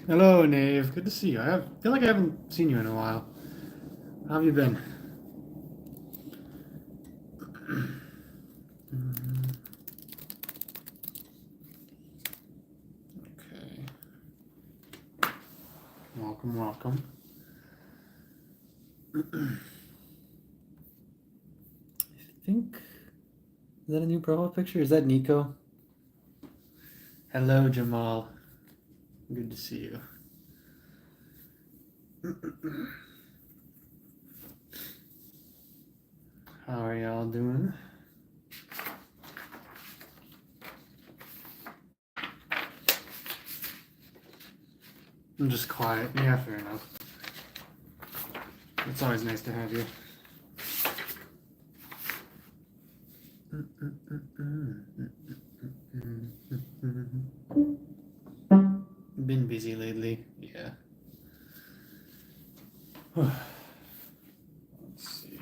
Hello, Nave. Good to see you. Feel like I haven't seen you in a while. How have you been? Okay. Welcome, welcome. I think, is that a new profile picture? Is that Nico? Hello, Jamal. Good to see you. How are y'all doing? I'm just quiet. Yeah, fair enough. It's always nice to have you. Been busy lately. Yeah. Let's see.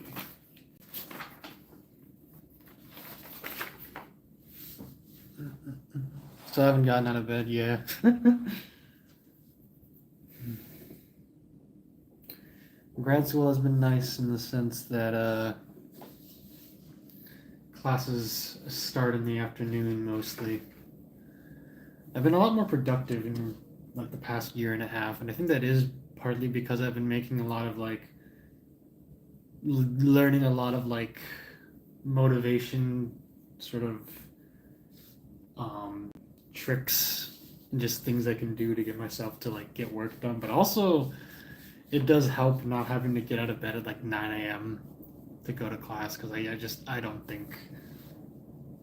Still haven't gotten out of bed yet. Grad school has been nice in the sense that classes start in the afternoon mostly. I've been a lot more productive in like the past year and a half, and I think that is partly because I've been making a lot of like learning a lot of like motivation sort of tricks and just things I can do to get myself to like get work done. But also it does help not having to get out of bed at like 9 a.m. to go to class because I don't think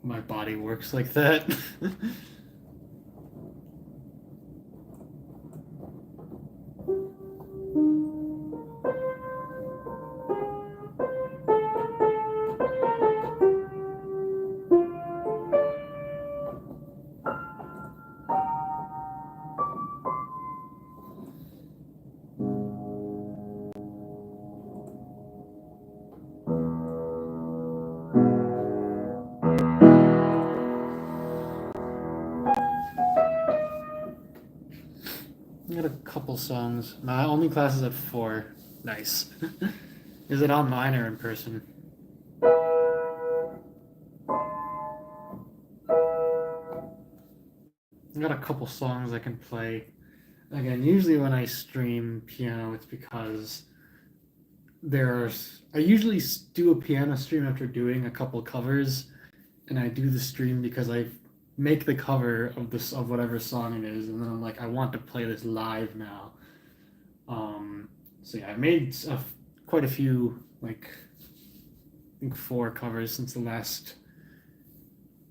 my body works like that. I got a couple songs. My only class is at 4. Nice. Is it online or in person? I got a couple songs I can play. Again, usually when I stream piano, it's because I usually do a piano stream after doing a couple covers, and I do the stream because I make the cover of whatever song it is, and then I'm like, I want to play this live now. So yeah, I've made quite a few, like I think 4 covers since the last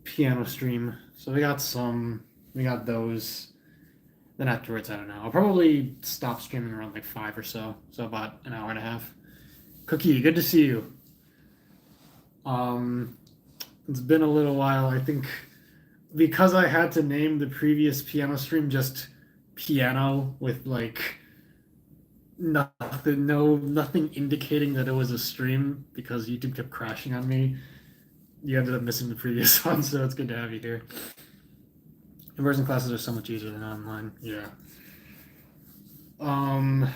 piano stream. So we got those. Then afterwards, I don't know. I'll probably stop streaming around like 5 or so. So about an hour and a half. Cookie, good to see you. It's been a little while. I think because I had to name the previous piano stream just piano with like nothing indicating that it was a stream because YouTube kept crashing on me. You ended up missing the previous one, so it's good to have you here. In-person classes are so much easier than online. Yeah. Um,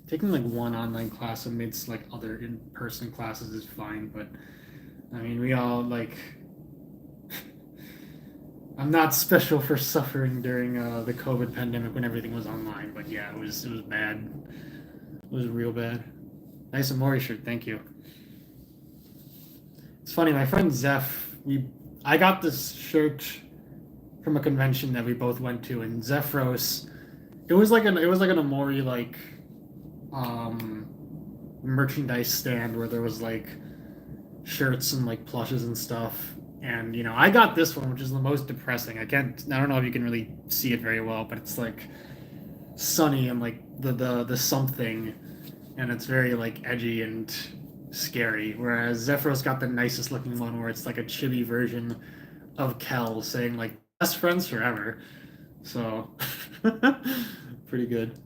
taking like one online class amidst like other in-person classes is fine, but I mean, we all like. I'm not special for suffering during the COVID pandemic when everything was online, but yeah, it was bad. It was real bad. Nice Amori shirt, thank you. It's funny, my friend Zeph, I got this shirt from a convention that we both went to, and Zephyros, it was like an Amori like um merchandise stand where there was like shirts and like plushes and stuff. And I got this one, which is the most depressing. I don't know if you can really see it very well, but it's like sunny and like the something, and it's very like edgy and scary. Whereas Zephyros got the nicest looking one, where it's like a chibi version of Kel saying like best friends forever. So pretty good.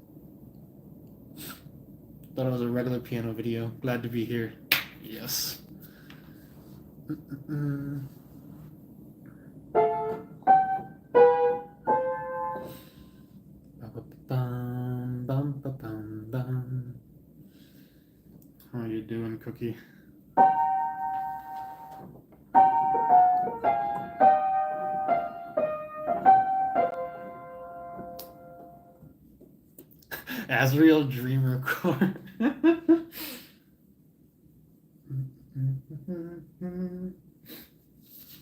Thought it was a regular piano video. Glad to be here. Yes. Bum, bum, bum, bum. How are you doing, Cookie? Asriel Dreamer Core.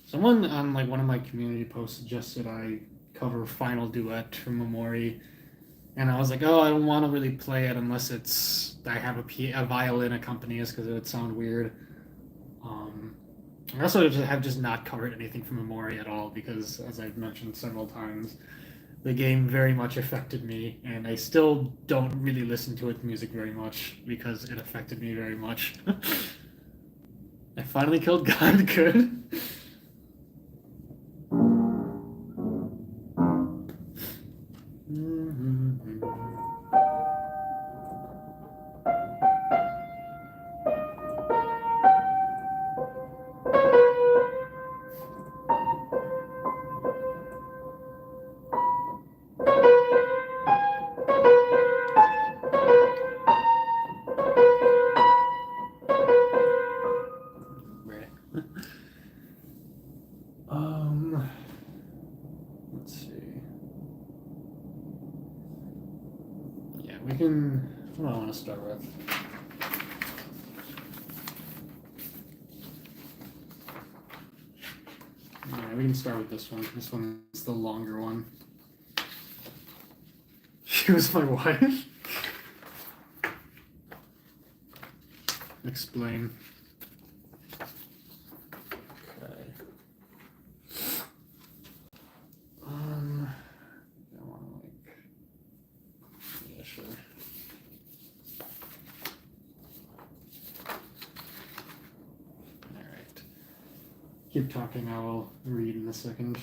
Someone on like one of my community posts suggested I cover Final Duet from Amori, and I was like, oh, I don't want to really play it unless I have a violin accompanies because it would sound weird. I also have just not covered anything from Amori at all because, as I've mentioned several times, the game very much affected me, and I still don't really listen to its music very much because it affected me very much. I finally killed God. Good. Let's see. Yeah, we can. What do I want to start with? Yeah, we can start with this one. This one is the longer one. She was my wife. Explain. Keep talking, I will read in a second.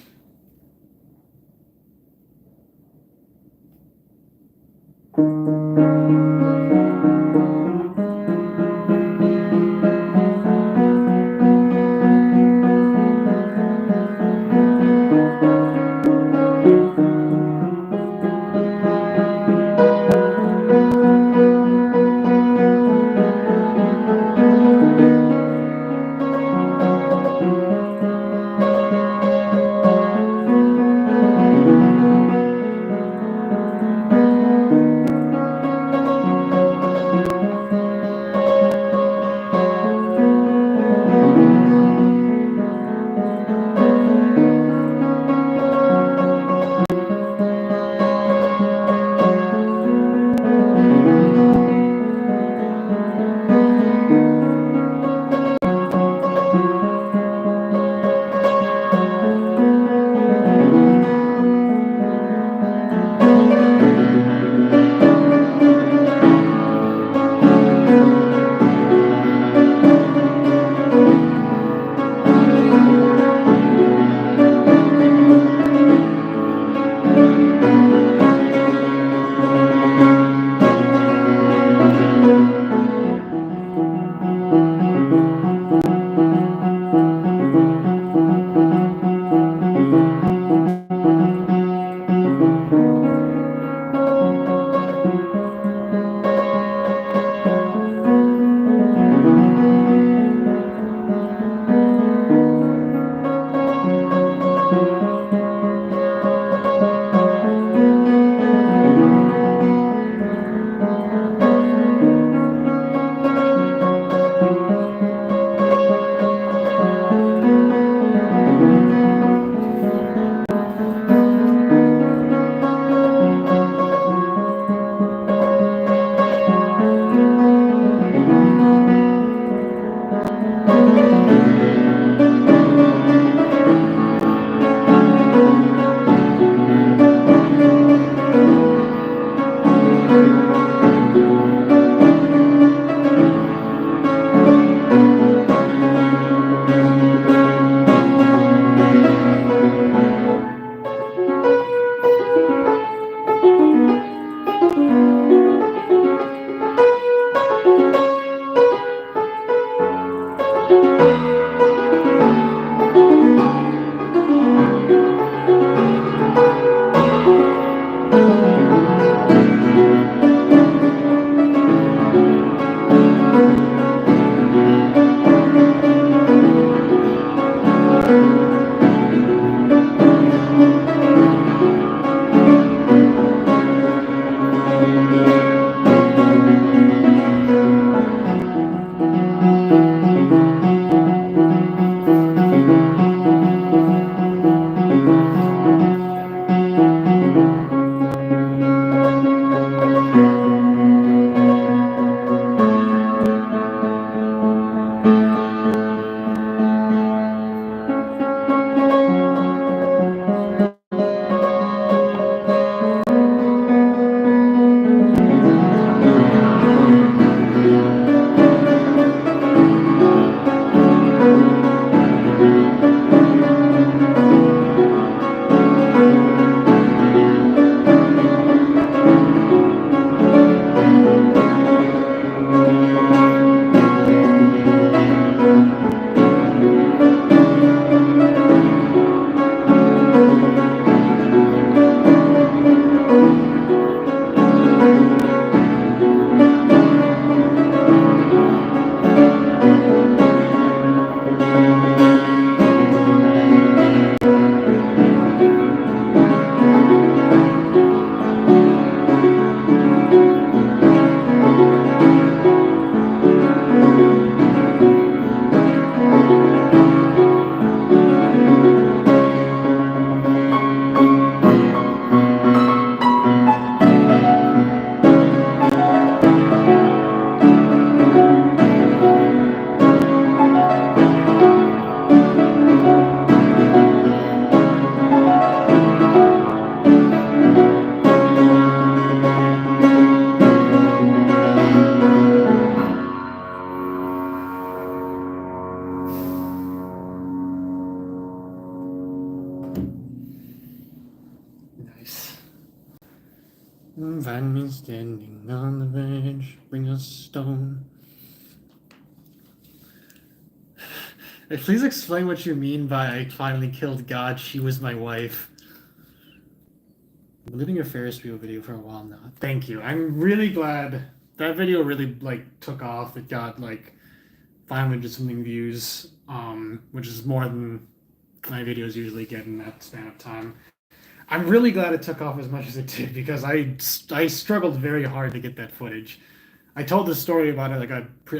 Find me standing on the bench, bring a stone. Hey, please explain what you mean by I finally killed God, she was my wife. I've been living a Ferris wheel video for a while now. Thank you. I'm really glad that video really like took off. It got like 500 something views, which is more than my videos usually get in that span of time. I'm really glad it took off as much as it did because I struggled very hard to get that footage. I told the story about it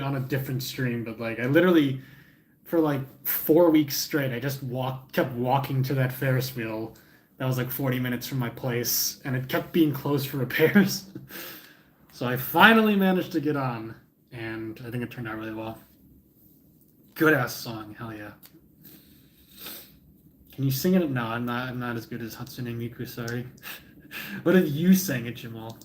on a different stream, but like I literally for like 4 weeks straight, I just kept walking to that Ferris wheel that was like 40 minutes from my place, and it kept being closed for repairs. So I finally managed to get on, and I think it turned out really well. Good ass song, hell yeah. Can you sing it? No, I'm not as good as Hatsune Miku, sorry. What if you sang it, Jamal?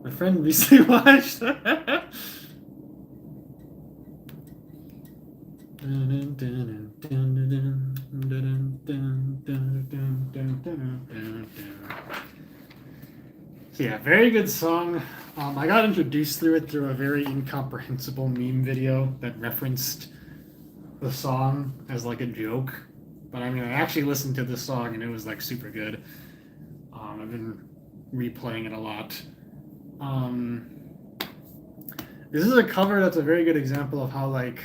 My friend recently watched. Yeah, very good song. I got introduced through a very incomprehensible meme video that referenced the song as like a joke. But I mean, I actually listened to this song and it was like super good. I've been replaying it a lot. This is a cover that's a very good example of how like,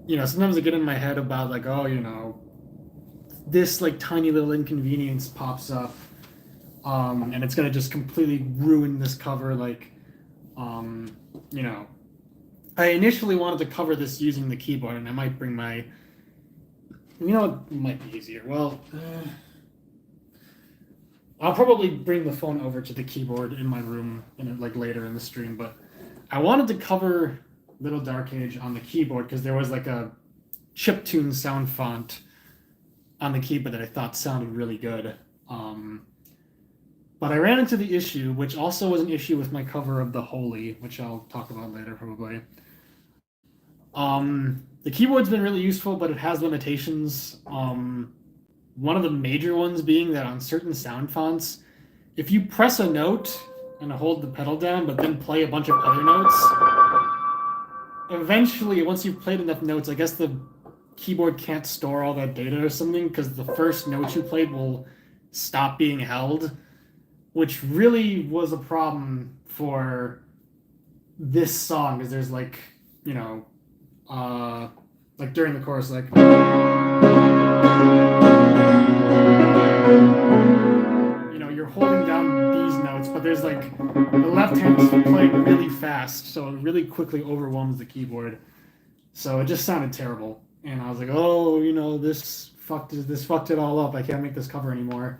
sometimes I get in my head about like, oh, this like tiny little inconvenience pops up, and it's gonna just completely ruin this cover. Like, I initially wanted to cover this using the keyboard, and I might bring my, it might be easier. Well, I'll probably bring the phone over to the keyboard in my room like later in the stream, but I wanted to cover Little Dark Age on the keyboard because there was like a chiptune sound font on the keyboard that I thought sounded really good. But I ran into the issue, which also was an issue with my cover of The Holy, which I'll talk about later probably. The keyboard's been really useful, but it has limitations. One of the major ones being that on certain sound fonts, if you press a note and hold the pedal down, but then play a bunch of other notes, eventually, once you've played enough notes, I guess the keyboard can't store all that data or something because the first note you played will stop being held, which really was a problem for this song because there's like, like during the chorus, like, you're holding down these notes, but there's like the left hand's playing really fast, so it really quickly overwhelms the keyboard. So it just sounded terrible, and I was like, oh, this fucked it all up. I can't make this cover anymore.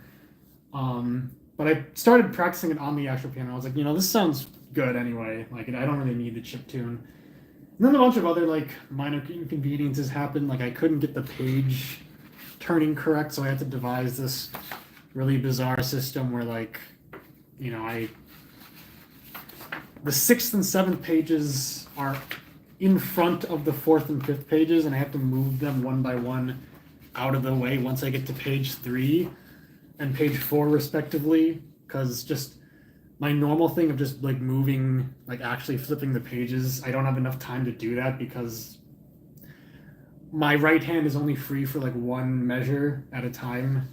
But I started practicing it on the actual piano. I was like, this sounds good anyway. Like, I don't really need the chiptune. And then a bunch of other like minor inconveniences happened. Like I couldn't get the page turning correct, so I had to devise this really bizarre system where like, the 6th and 7th pages are in front of the 4th and 5th pages, and I have to move them one by one out of the way once I get to page 3 and page 4 respectively, because just my normal thing of just like moving, like actually flipping the pages, I don't have enough time to do that because my right hand is only free for like one measure at a time.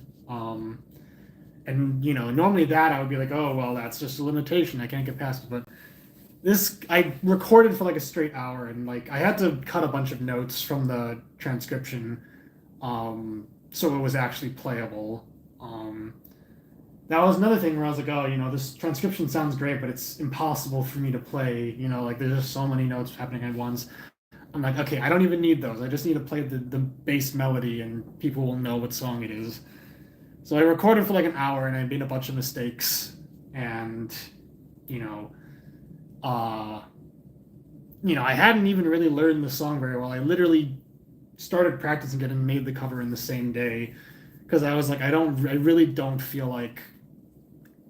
And normally that I would be like, oh well, that's just a limitation, I can't get past it. But this, I recorded for like a straight hour, and like I had to cut a bunch of notes from the transcription, so it was actually playable. That was another thing where I was like, oh, this transcription sounds great, but it's impossible for me to play. Like there's just so many notes happening at once. I'm like, okay, I don't even need those. I just need to play the bass melody, and people will know what song it is. So I recorded for like an hour, and I made a bunch of mistakes, and I hadn't even really learned the song very well. I literally started practicing it and made the cover in the same day because I was like, I really don't feel like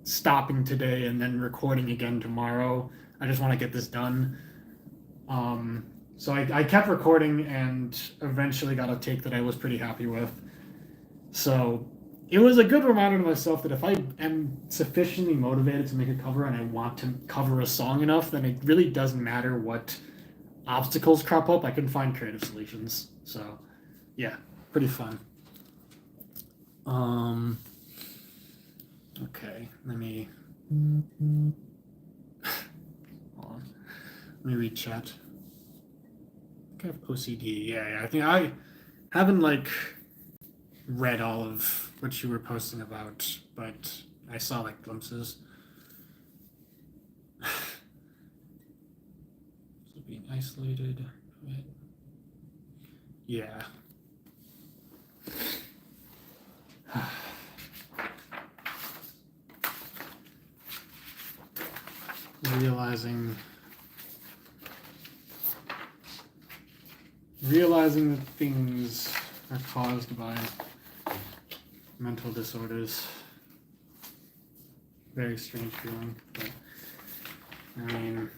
stopping today and then recording again tomorrow. I just want to get this done. So I kept recording and eventually got a take that I was pretty happy with. So it was a good reminder to myself that if I am sufficiently motivated to make a cover and I want to cover a song enough, then it really doesn't matter what obstacles crop up. I can find creative solutions. So yeah, pretty fun. Okay, let me hold on. Let me read chat. I have OCD. Yeah, I think I haven't like read all of what you were posting about, but I saw like glimpses. So being isolated. Yeah. Realizing that things are caused by mental disorders. Very strange feeling, but I mean,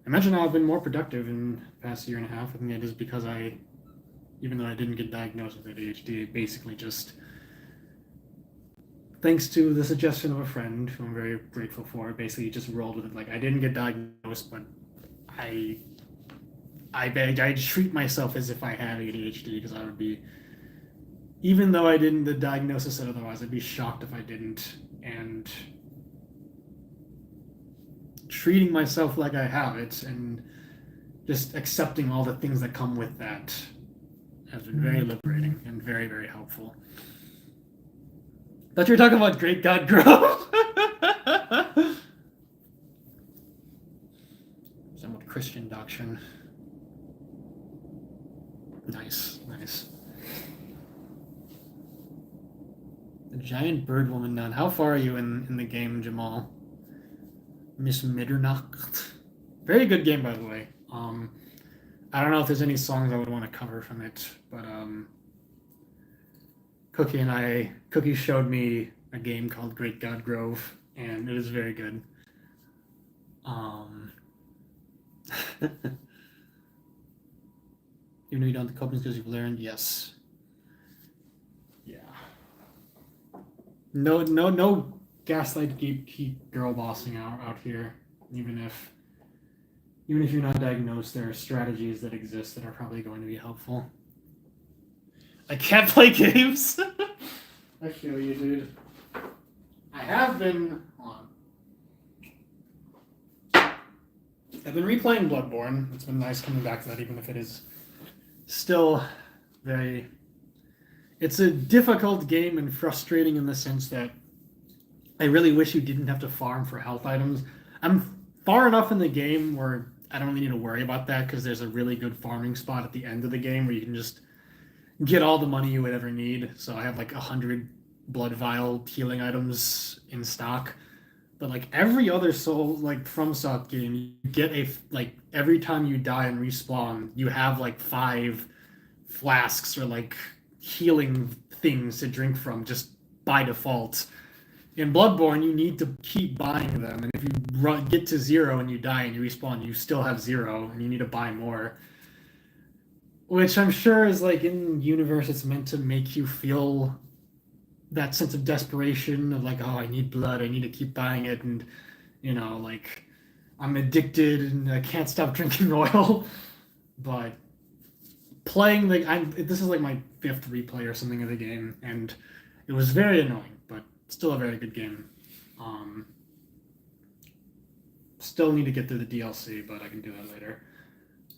I mentioned how I've been more productive in the past year and a half. I think it is because even though I didn't get diagnosed with ADHD, I basically just, thanks to the suggestion of a friend who I'm very grateful for, basically just rolled with it. Like, I didn't get diagnosed, but I treat myself as if I had ADHD because I would be, even though I didn't, the diagnosis said otherwise, I'd be shocked if I didn't. And treating myself like I have it and just accepting all the things that come with that has been very liberating and very, very helpful. Thought you were talking about Great God Grove. Somewhat Christian doctrine. Nice. The giant bird woman nun. How far are you in the game, Jamal? Miss Mitternacht. Very good game, by the way. I don't know if there's any songs I would want to cover from it, but Cookie showed me a game called Great God Grove, and it is very good. Even though you don't have the coping skills you've learned, yes. Yeah. No gaslight keep girl bossing out here. Even if you're not diagnosed, there are strategies that exist that are probably going to be helpful. I can't play games. I feel you, dude. I have been I've been replaying Bloodborne. It's been nice coming back to that, even if it is still very. It's a difficult game and frustrating in the sense that I really wish you didn't have to farm for health items. I'm far enough in the game where I don't really need to worry about that because there's a really good farming spot at the end of the game where you can just get all the money you would ever need. So I have like 100 blood vial healing items in stock. But like every other Soul like FromSoft game, you get every time you die and respawn, you have like 5 flasks or like healing things to drink from just by default. In Bloodborne, you need to keep buying them, and if you get to 0 and you die and you respawn, you still have 0, and you need to buy more. Which I'm sure is like in universe, it's meant to make you feel that sense of desperation of like, oh, I need blood, I need to keep buying it, and like I'm addicted and I can't stop drinking oil. But playing this is like my 5th replay or something of the game, and it was very annoying, but still a very good game. Still need to get through the DLC, but I can do that later.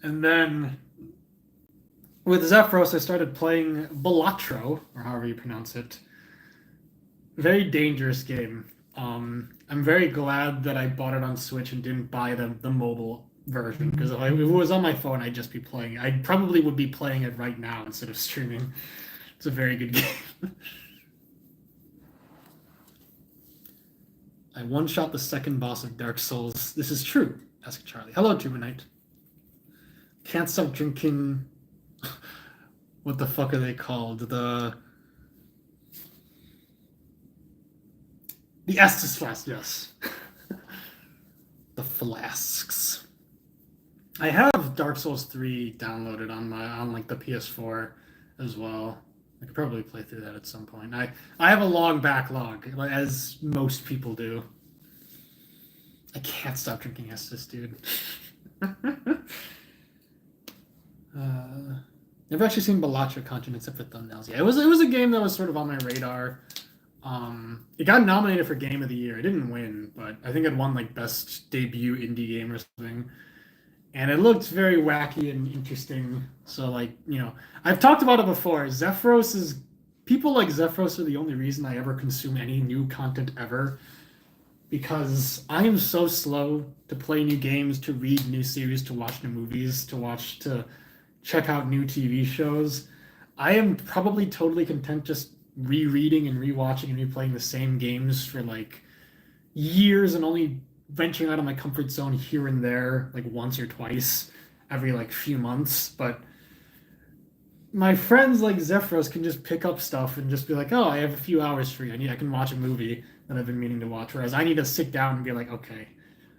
And then with Zephyros, I started playing Balatro, or however you pronounce it. Very dangerous game. I'm very glad that I bought it on Switch and didn't buy the mobile version, because if it was on my phone, I'd just be playing it. I probably would be playing it right now instead of streaming. It's a very good game. I one-shot the second boss of Dark Souls. This is true. Ask Charlie. Hello, Tumanite. Can't stop drinking. What the fuck are they called? The Estus Flask, yes. the flasks. I have Dark Souls 3 downloaded on like the PS4 as well. I could probably play through that at some point. I have a long backlog, as most people do. I can't stop drinking Estus, dude. Never actually seen Balatro content except for thumbnails. Yeah, it was a game that was sort of on my radar. It got nominated for Game of the Year. It didn't win, but I think it won like Best Debut Indie Game or something. And it looked very wacky and interesting. So like, I've talked about it before. People like Zephyros are the only reason I ever consume any new content ever. Because I am so slow to play new games, to read new series, to watch new movies, to check out new TV shows. I am probably totally content just rereading and rewatching and replaying the same games for like years and only venturing out of my comfort zone here and there, like once or twice every like few months. But my friends like Zephyros can just pick up stuff and just be like, oh, I have a few hours free. I can watch a movie that I've been meaning to watch. Whereas I need to sit down and be like, okay,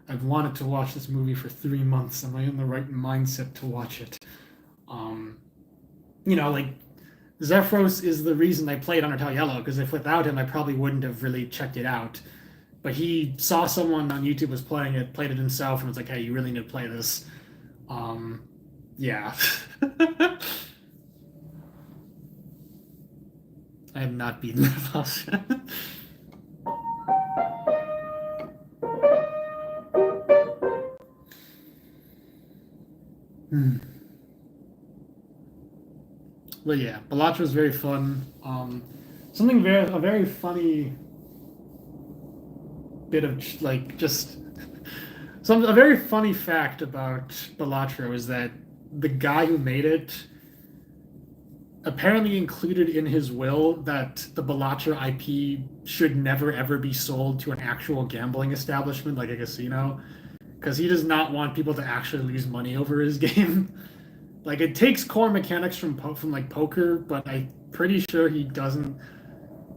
I've wanted to watch this movie for 3 months. Am I in the right mindset to watch it? Like Zephyros is the reason I played Undertale Yellow, because if without him, I probably wouldn't have really checked it out. But he saw someone on YouTube was playing it, played it himself, and was like, hey, you really need to play this. Yeah. I have not beaten the boss. But yeah, Balatro was very fun. A very funny bit of like just a very funny fact about Balatro is that the guy who made it apparently included in his will that the Balatro IP should never ever be sold to an actual gambling establishment like a casino, because he does not want people to actually lose money over his game. Like it takes core mechanics from like poker, but I'm pretty sure he doesn't.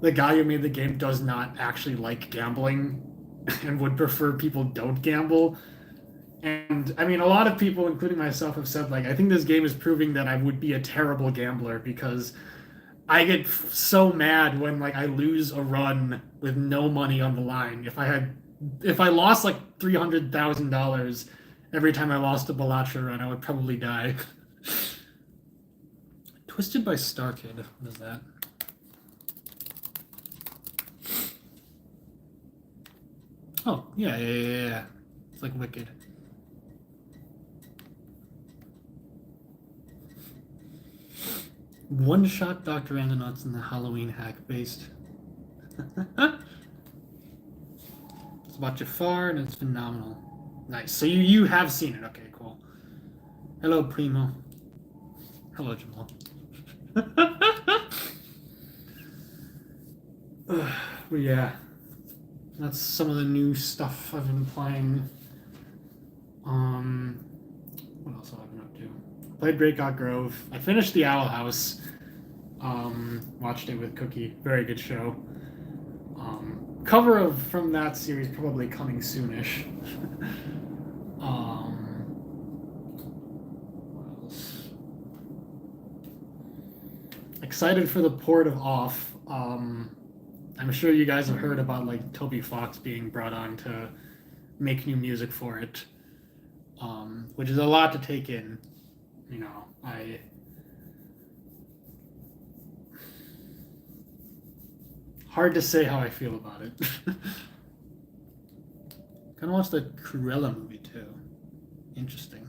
The guy who made the game does not actually like gambling, and would prefer people don't gamble. And I mean, a lot of people, including myself, have said like, I think this game is proving that I would be a terrible gambler because I get so mad when like I lose a run with no money on the line. If I lost like $300,000 every time I lost a Balatro run, I would probably die. Twisted by Starkid. What is that? Oh, yeah. It's like Wicked. One-shot Dr. Andonauts in the Halloween hack based. It's about Jafar and it's phenomenal. Nice. So you have seen it. Okay, cool. Hello, Primo. Hello, Jamal. But yeah, that's some of the new stuff I've been playing. What else have I been up to? Played Great God Grove. I finished The Owl House. Watched it with Cookie. Very good show. Cover from that series probably coming soonish. What else? Excited for the port of Off. I'm sure you guys have heard about like Toby Fox being brought on to make new music for it, which is a lot to take in. Hard to say how I feel about it. Kind of watched the Cruella movie too. Interesting.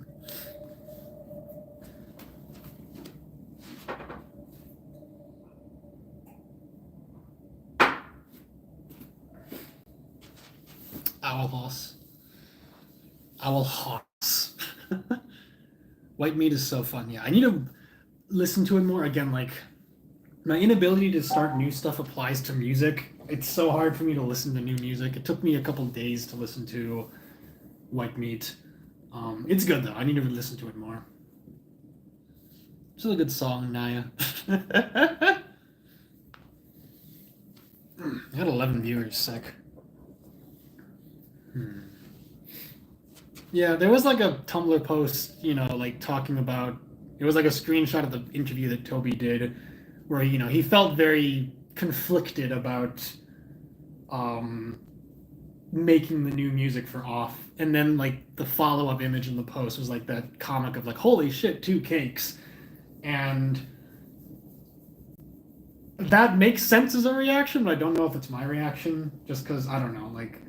Owl Hoss. White Meat is so fun. Yeah, I need to listen to it more. Again, like, my inability to start new stuff applies to music. It's so hard for me to listen to new music. It took me a couple days to listen to White Meat. It's good, though. I need to listen to it more. It's a good song, Naya. I had 11 viewers, sick. Yeah, there was like a Tumblr post, like talking about it was like a screenshot of the interview that Toby did where, he felt very conflicted about um making the new music for Off. And then like the follow-up image in the post was like that comic of like, holy shit, two cakes. And that makes sense as a reaction, but I don't know if it's my reaction, just because I don't know, like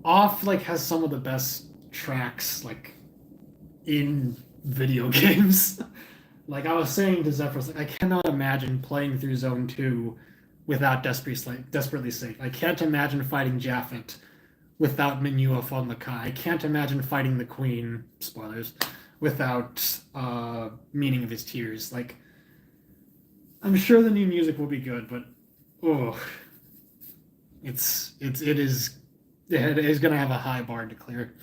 Off like has some of the best tracks like in video games. Like I was saying to Zephyros, like I cannot imagine playing through Zone 2 without Desperately Safe. I can't imagine fighting Japhet without Minua from the Kai. I can't imagine fighting the Queen, spoilers, without Meaning of His Tears. Like I'm sure the new music will be good, but oh, it is gonna have a high bar to clear.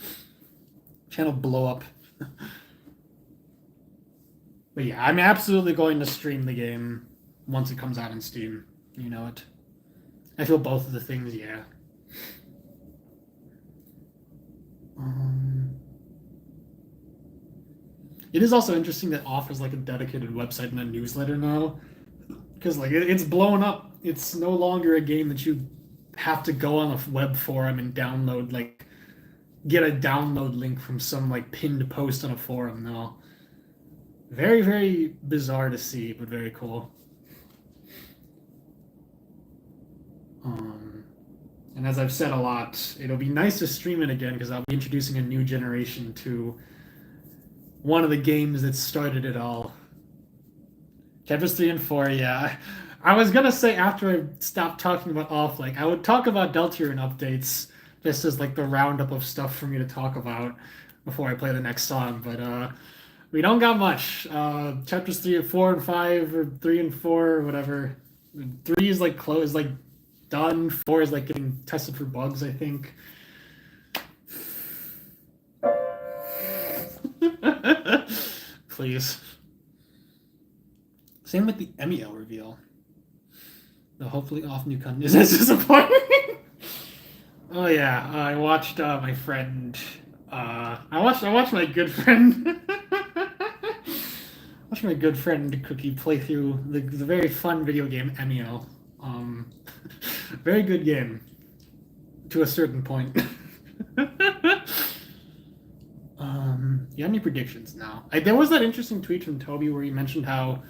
Channel blow up. But yeah, I'm absolutely going to stream the game once it comes out on Steam. You know it. I feel both of the things, yeah. It is also interesting that offers like a dedicated website and a newsletter now, because like it's blown up. It's no longer a game that you have to go on a web forum and download like get a download link from some like pinned post on a forum now. Very, very bizarre to see, but very cool. And as I've said a lot, it'll be nice to stream it again because I'll be introducing a new generation to one of the games that started it all. Chapters 3 and 4, yeah. I was gonna say after I stopped talking about Off, like I would talk about Deltarune updates just as like the roundup of stuff for me to talk about before I play the next song, but we don't got much. Chapters 3 and 4 and 5 or 3 and 4 or whatever. 3 is like close, like done. 4 is like getting tested for bugs, I think. Please. Same with the Emiel reveal. The hopefully off new content is as disappointing. Oh yeah, I watched my friend. I watched my good friend. Watched my good friend Cookie play through the very fun video game Emiel. Very good game to a certain point. You have any predictions now? There was that interesting tweet from Toby where he mentioned how,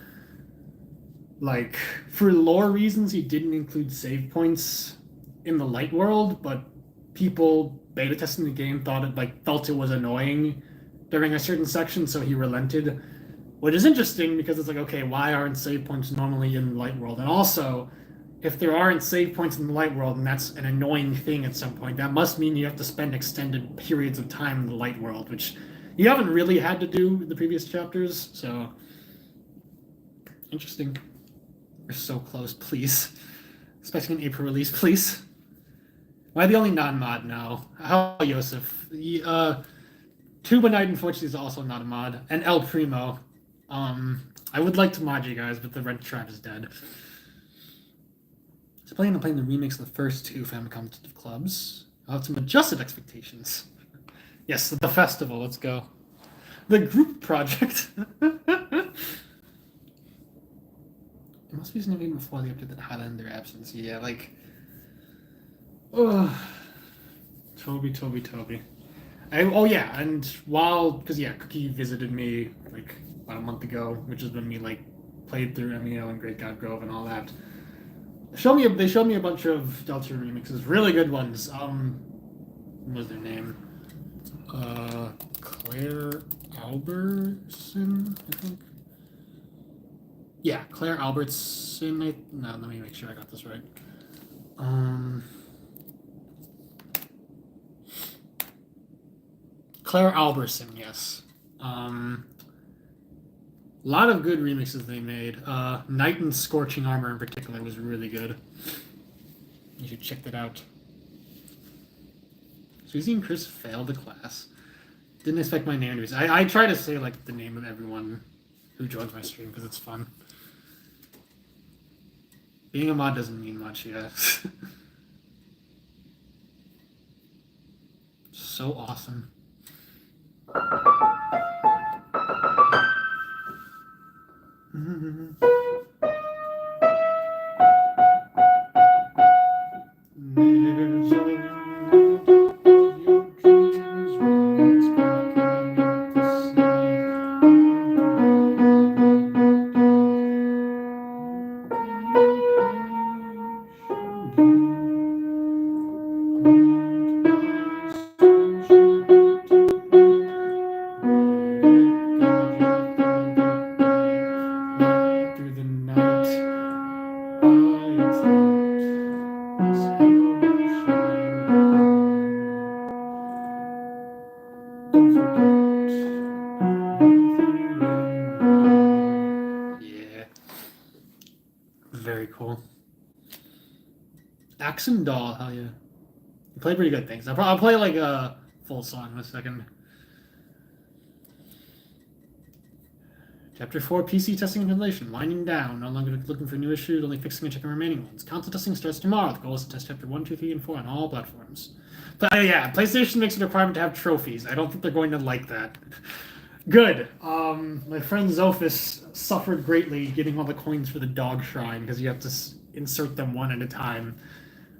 like, for lore reasons, he didn't include save points in the light world, but people beta testing the game felt it was annoying during a certain section, so he relented. Which is interesting because it's like, okay, why aren't save points normally in light world? And also, if there aren't save points in the light world and that's an annoying thing at some point, that must mean you have to spend extended periods of time in the light world, which you haven't really had to do in the previous chapters, so interesting. We're so close, please. Expecting an April release, please. Am I the only non-mod now? How about Yosef? Tuba Knight, unfortunately, is also not a mod. And El Primo. I would like to mod you guys, but the Red Tribe is dead. So planning on playing the remix of the first two Famicom clubs. I'll have some adjusted expectations. Yes, the festival, let's go. The group project. It must be something before the update that highlighted their absence. Yeah, like... Oh, Toby. Oh yeah, and because Cookie visited me like about a month ago, which has been me like played through MEO and Great God Grove and all that. They showed me a bunch of Delta remixes, really good ones. What was their name? Claire Albertson, I think. Yeah, Claire Albertson. No, let me make sure I got this right. Claire Albertson, yes. A lot of good remixes they made. Night and Scorching Armor in particular was really good. You should check that out. Susie and Chris failed the class. Didn't expect my name to be. I try to say like the name of everyone who joins my stream because it's fun. Being a mod doesn't mean much, yeah. So awesome. Yeah. Very cool. Axum Doll, hell yeah. You play pretty good things. I'll play like a full song in a second. Chapter 4, PC testing and translation. Winding down. No longer looking for new issues, only fixing and checking remaining ones. Console testing starts tomorrow. The goal is to test Chapter 1, 2, 3, and 4 on all platforms. But yeah, PlayStation makes it a requirement to have trophies. I don't think they're going to like that. Good. My friend Zophis suffered greatly getting all the coins for the dog shrine because you have to insert them one at a time.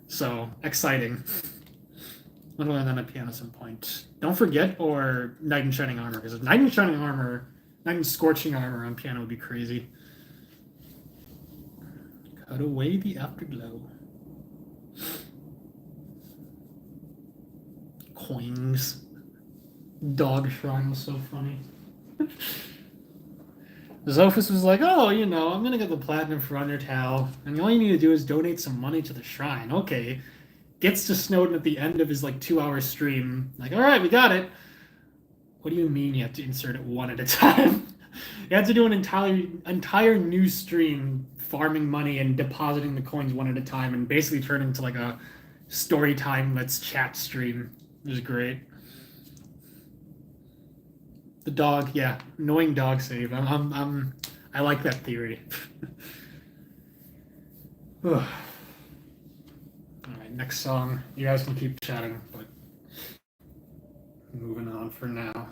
So, exciting. I'm gonna learn that on piano at some point. Don't forget, or Knight in Shining Armor, because Knight in Shining Armor, Knight in Scorching Armor on piano would be crazy. Cut away the afterglow. Coins. Dog shrine was so funny. Zophis was like, oh, you know, I'm gonna get the platinum for Undertale, and all you need to do is donate some money to the shrine. Okay. Gets to Snowden at the end of his like 2-hour stream. Like, all right, we got it. What do you mean you have to insert it one at a time? You have to do an entire new stream farming money and depositing the coins one at a time and basically turn it into like a story time let's chat stream. It was great. The dog, yeah, annoying dog save. I like that theory. All right, next song. You guys can keep chatting, but moving on for now.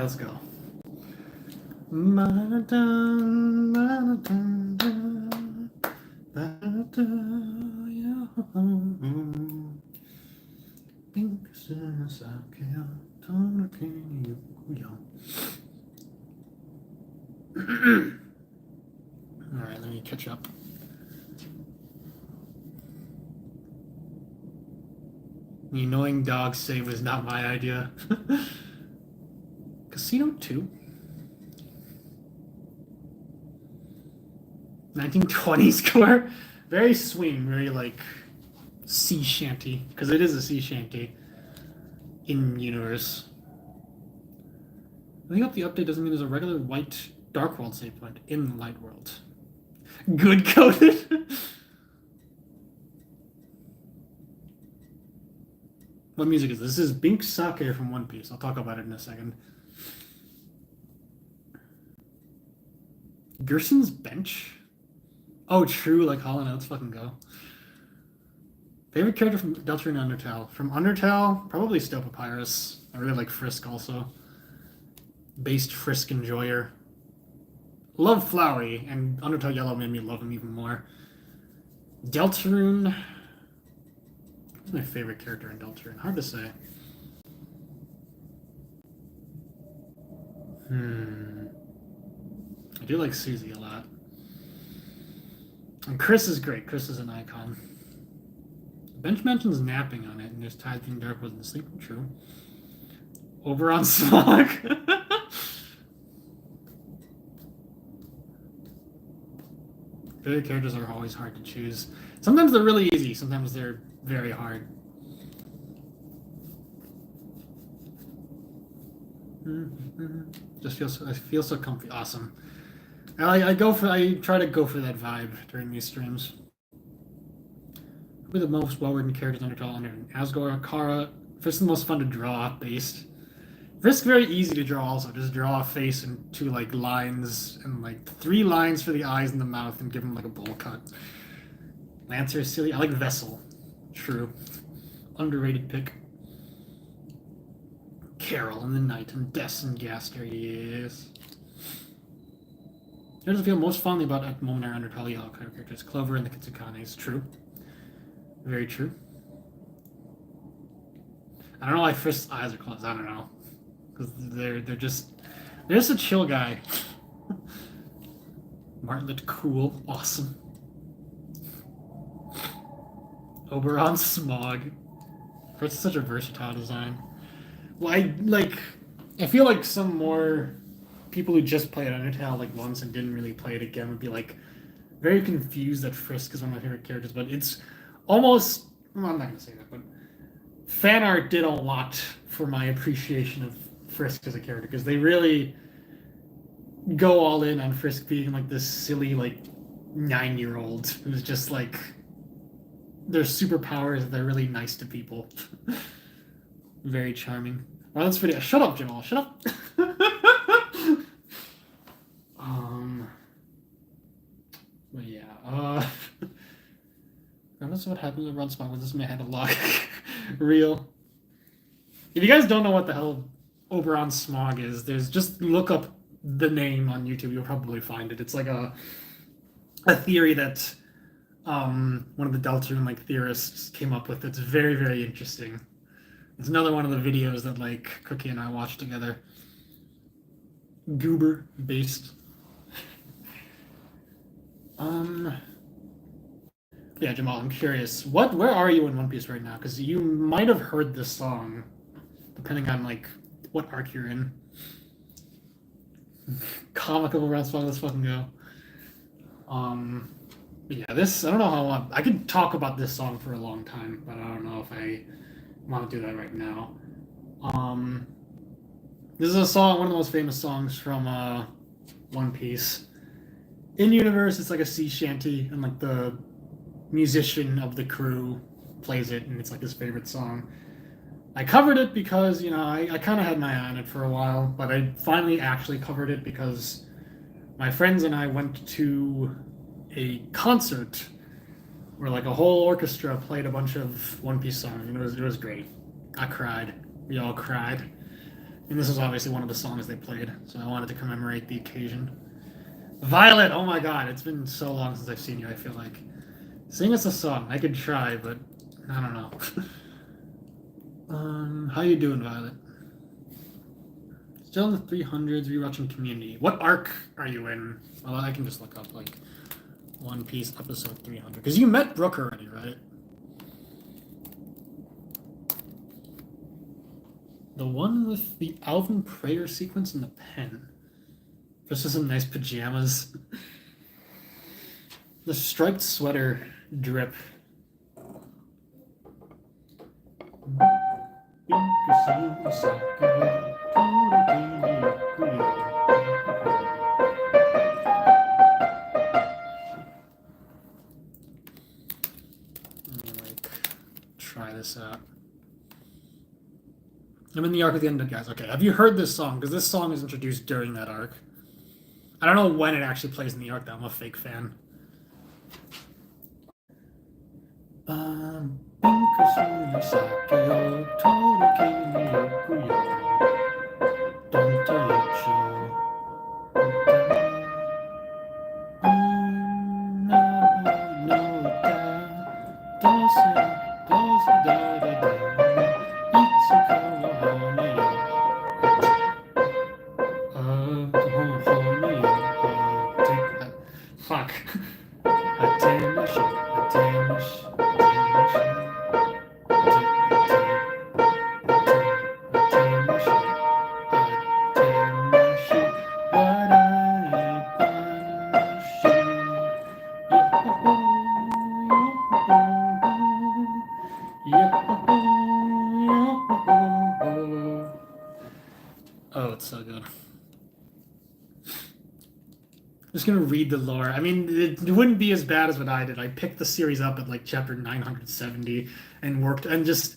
let's go. Alright, let me catch up. The annoying dog save was not my idea. Casino 2? 1920 score? Very swing, very like sea shanty. Because it is a sea shanty in universe. I think the update doesn't mean there's a regular white Dark World save point in the Light World. Good coded? What music is this? This is Bink Sake from One Piece. I'll talk about it in a second. Gerson's Bench? Oh, true, like Hollow Knight. Let's fucking go. Favorite character from Deltarune and Undertale? From Undertale, probably Steel Papyrus. I really like Frisk also. Based Frisk enjoyer. Love Flowey, and Undertale Yellow made me love him even more. Deltarune. Who's my favorite character in Deltarune? Hard to say. I do like Susie a lot. And Chris is great. Chris is an icon. Bench mentions napping on it, and there's Tide King Dark wasn't sleeping. True. Oberon Smog. Favorite characters are always hard to choose. Sometimes they're really easy. Sometimes they're very hard. I feel so comfy. Awesome. I try to go for that vibe during these streams. Probably the most well-written characters in Undertale under Asgore, Kara. Frisk the most fun to draw based. Frisk very easy to draw also. Just draw a face and 2 like lines and like 3 lines for the eyes and the mouth and give him like a bowl cut. Lancer is silly. I like Vessel. True. Underrated pick. Carol and the Knight and Des and Gaster, yes. Who does I feel most fondly about at the moment are Undertale Yellow characters? Clover and the Kitsukanes. True. Very true. I don't know why Frisk's eyes are closed. I don't know. Because they're just a chill guy. Martlet cool. Awesome. Oberon Smog. It's such a versatile design. Well, I feel like some more people who just played Undertale like once and didn't really play it again would be like very confused that Frisk is one of my favorite characters, but it's almost, well, I'm not gonna say that, but fan art did a lot for my appreciation of Frisk as a character because they really go all in on Frisk being like this silly like 9-year-old who's just like their superpowers, they're really nice to people. Very charming. Well, that's video. Shut up, Jamal. Shut up. But yeah. Regardless of what happens with Run Smog, with this may have a lock. Real. If you guys don't know what the hell Oberon Smog is, there's just look up the name on YouTube. You'll probably find it. It's like a theory that one of the Deltarune like theorists came up with. It's very, very interesting. It's another one of the videos that like Cookie and I watched together. Goober based. Yeah, Jamal, I'm curious. Where are you in One Piece right now? Because you might have heard this song, depending on like what arc you're in. Comical Run Smog, let's fucking go. Yeah, this I don't know how long. I could talk about this song for a long time, but I don't know if I want to do that right now. This is a song, one of the most famous songs from One Piece. In universe, it's like a sea shanty, and like the musician of the crew plays it, and it's like his favorite song. I covered it because, you know, I kind of had my eye on it for a while, but I finally actually covered it because my friends and I went to a concert where like a whole orchestra played a bunch of One Piece songs, and it was great. I cried. We all cried. And this was obviously one of the songs they played, so I wanted to commemorate the occasion. Violet, oh my god, it's been so long since I've seen you, I feel like. Sing us a song. I could try, but I don't know. How you doing, Violet? Still in the 300s, rewatching Community. What arc are you in? Well, I can just look up, like, One Piece episode 300. Because you met Brooke already, right? The one with the Alvin prayer sequence and the pen. Just some nice pajamas. The striped sweater drip. Try this out. I'm in the arc at the end of guys. Okay, have you heard this song? Because this song is introduced during that arc. I don't know when it actually plays in the arc, though. I'm a fake fan. Fuck. Oh, it's so good. Just gonna read the lore. I mean, it wouldn't be as bad as what I did. I picked the series up at like chapter 970 and worked and just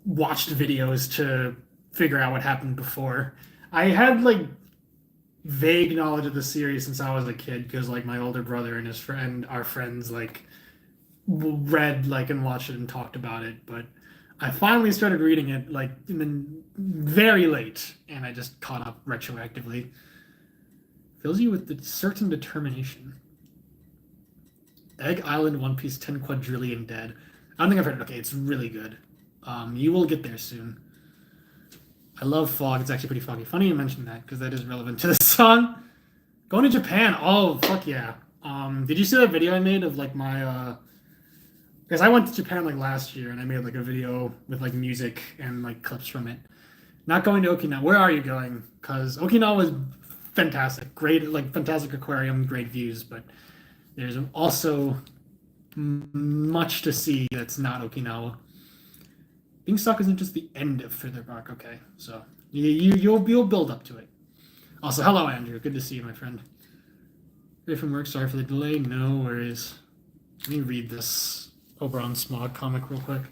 watched videos to figure out what happened before. I had like vague knowledge of the series since I was a kid because like my older brother and his friend, our friends, like read like and watched it and talked about it. But I finally started reading it like very late, and I just caught up retroactively. Fills you with certain determination. Egg Island One Piece 10 quadrillion dead. I don't think I've heard it. Okay, it's really good. You will get there soon. I love fog. It's actually pretty foggy. Funny you mentioned that because that is relevant to the song. Going to Japan. Oh, fuck yeah. Did you see that video I made of like my because I went to Japan like last year and I made like a video with like music and like clips from it. Not going to Okinawa. Where are you going? Because Okinawa was fantastic, great, like fantastic aquarium, great views, but there's also much to see that's not Okinawa. Being stuck isn't just the end of Further Bark. Okay, so you'll build up to it. Also, hello Andrew, good to see you, my friend. Ready from work? Sorry for the delay. No worries. Let me read this Oberon Smog comic real quick.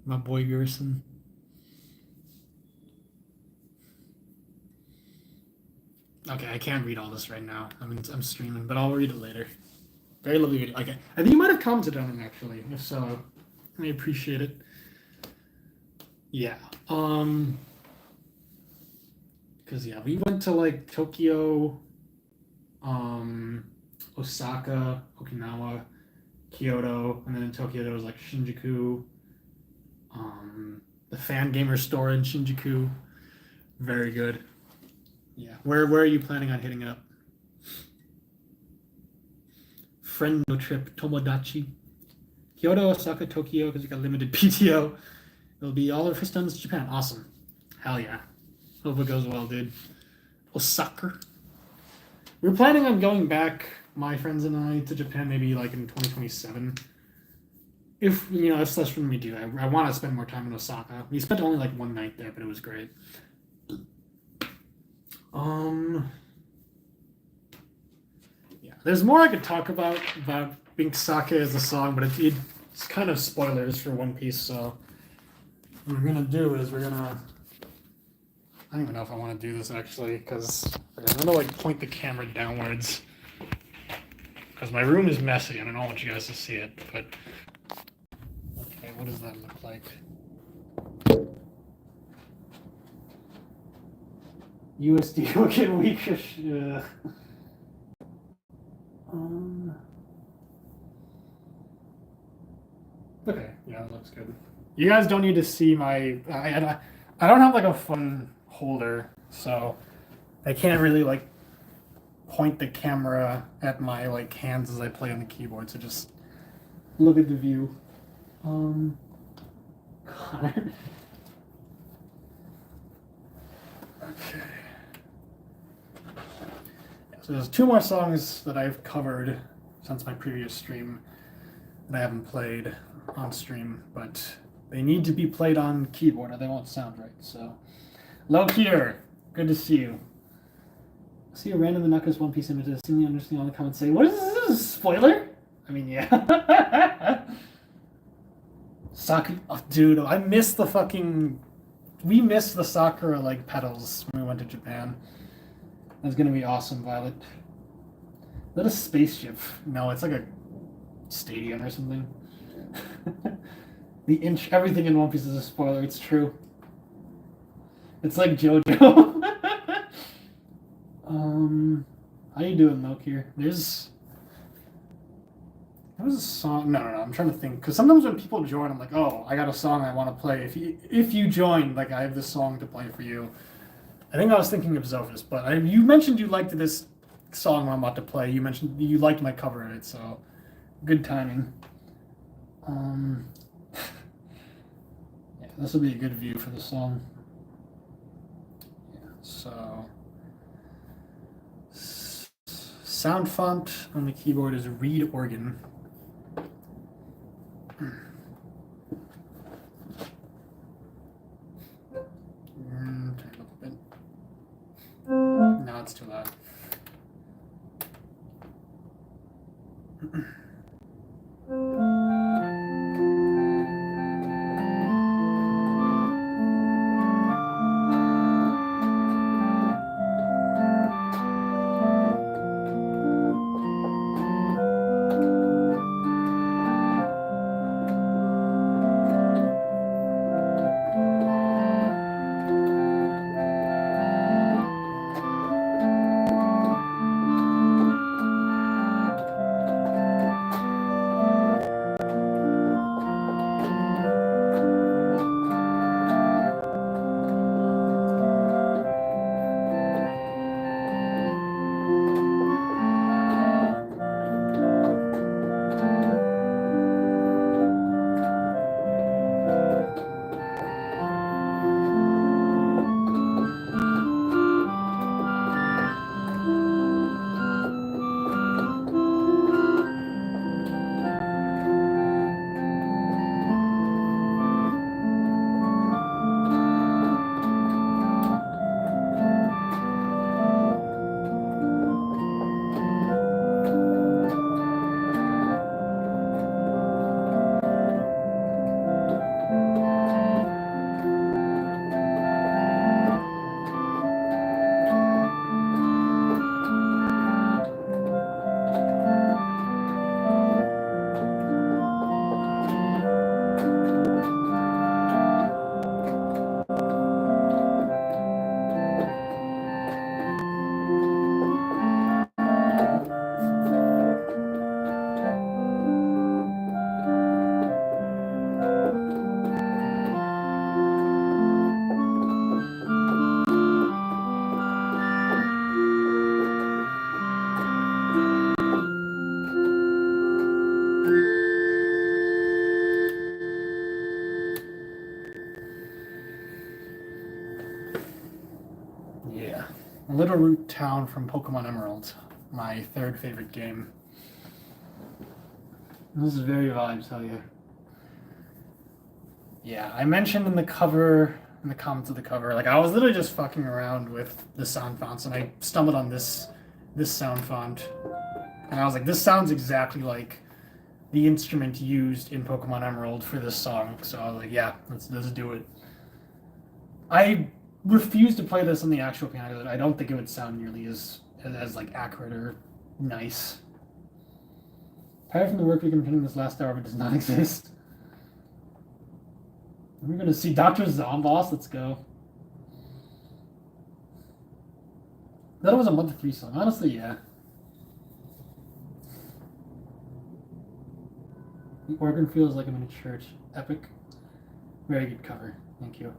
My boy Gerson. Okay, I can't read all this right now. I'm streaming, but I'll read it later. Very lovely video. Okay, I think you might have commented on it actually. If so, I appreciate it. Yeah. Because yeah, we went to like Tokyo, Osaka, Okinawa, Kyoto, and then in Tokyo there was like Shinjuku, the Fan Gamer store in Shinjuku. Very good. Yeah. Where are you planning on hitting up? Friend no trip, Tomodachi. Kyoto, Osaka, Tokyo, because we got limited PTO. It'll be all our first times to Japan. Awesome. Hell yeah. Hope it goes well, dude. Osaka. We're planning on going back, my friends and I, to Japan maybe like in 2027. If, that's less than we do. I want to spend more time in Osaka. We spent only like one night there, but it was great. Yeah, there's more I could talk about Pink Sake as a song, but it's kind of spoilers for One Piece, so what we're gonna do is I don't even know if I want to do this actually, because I'm gonna like point the camera downwards because my room is messy and I don't want you guys to see it, but okay, what does that look like? USD will get weaker. Okay, yeah, that looks good. You guys don't need to see my. I don't have like a fun holder, so I can't really like point the camera at my like hands as I play on the keyboard. So just look at the view. Connor. Okay. So there's 2 more songs that I've covered since my previous stream that I haven't played on stream, but they need to be played on keyboard or they won't sound right. So, Lokier, good to see you. See a random Inukers One Piece image. I seemingly understand all the comments say, "What is this? A spoiler?" I mean, yeah. Sakura, oh, dude, I missed the fucking. We missed the Sakura like pedals when we went to Japan. That's gonna be awesome, Violet. Is that a spaceship? No, it's like a stadium or something. Everything in One Piece is a spoiler. It's true. It's like JoJo. How you doing, Milk here? There was a song. No. I'm trying to think because sometimes when people join, I'm like, oh, I got a song I want to play. If you join, like I have this song to play for you. I think I was thinking of Zophis, but you mentioned you liked this song I'm about to play. You mentioned you liked my cover of it, so good timing. Yeah, this will be a good view for the song. Yeah, so sound font on the keyboard is Reed Organ. Turn it up a bit. No, it's too loud. Yeah. Little Root Town from Pokemon Emerald, my 3rd favorite game. This is very vibes, hell yeah. Yeah, I mentioned in the comments of the cover, like I was literally just fucking around with the sound fonts and I stumbled on this sound font. And I was like, this sounds exactly like the instrument used in Pokemon Emerald for this song. So I was like, yeah, let's do it. I refuse to play this on the actual piano. I don't think it would sound nearly as like accurate or nice. Apart from the work week, I'm putting this last hour, but does not exist. We're gonna see Dr. Zomboss. Let's go. That was a Month 3 song. Honestly, yeah. The organ feels like I'm in a church. Epic. Very good cover. Thank you.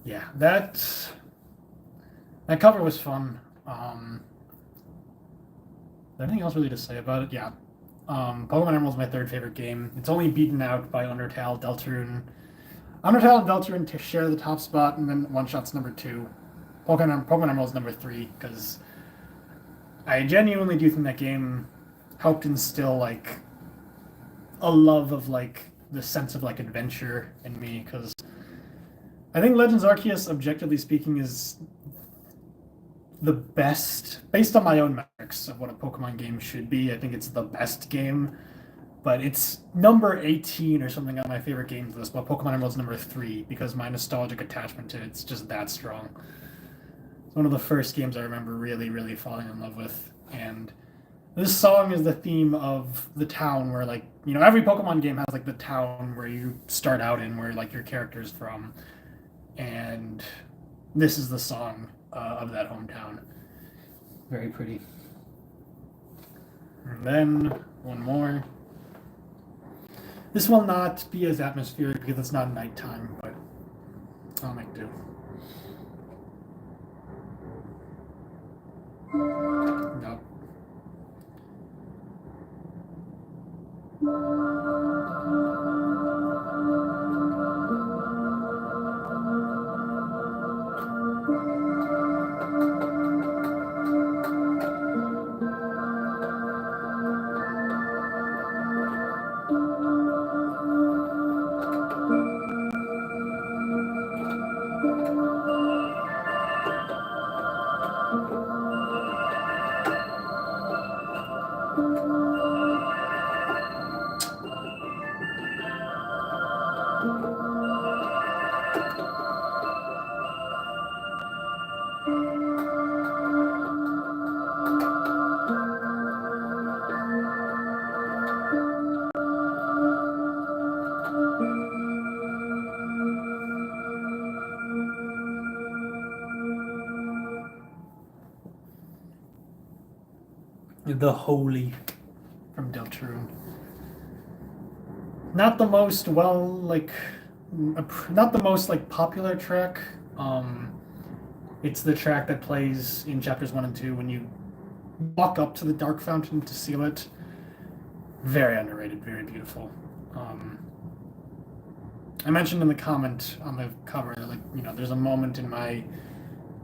Yeah, that cover was fun. Anything else really to say about it? Yeah. Pokemon Emerald is my third favorite game. It's only beaten out by Undertale, Deltarune. Undertale and Deltarune to share the top spot, and then One Shot's number 2. Pokemon Emerald's number 3, because I genuinely do think that game helped instill like a love of like the sense of like adventure in me, because I think Legends Arceus, objectively speaking, is the best, based on my own metrics of what a Pokemon game should be. I think it's the best game, but it's number 18 or something on my favorite games list, but Pokemon Emerald's number 3 because my nostalgic attachment to it's just that strong. It's one of the first games I remember really, really falling in love with, and this song is the theme of the town where, like, you know, every Pokemon game has like the town where you start out in, where like your character's from, and this is the song of that hometown. Very pretty. And then one more. This will not be as atmospheric because it's not nighttime, but I'll make do. Nope. The Holy from Deltarune. Not the most not the most like popular track. It's the track that plays in chapters 1 and 2 when you walk up to the Dark Fountain to seal it. Very underrated, very beautiful. I mentioned in the comment on the cover that, like, you know, there's a moment in my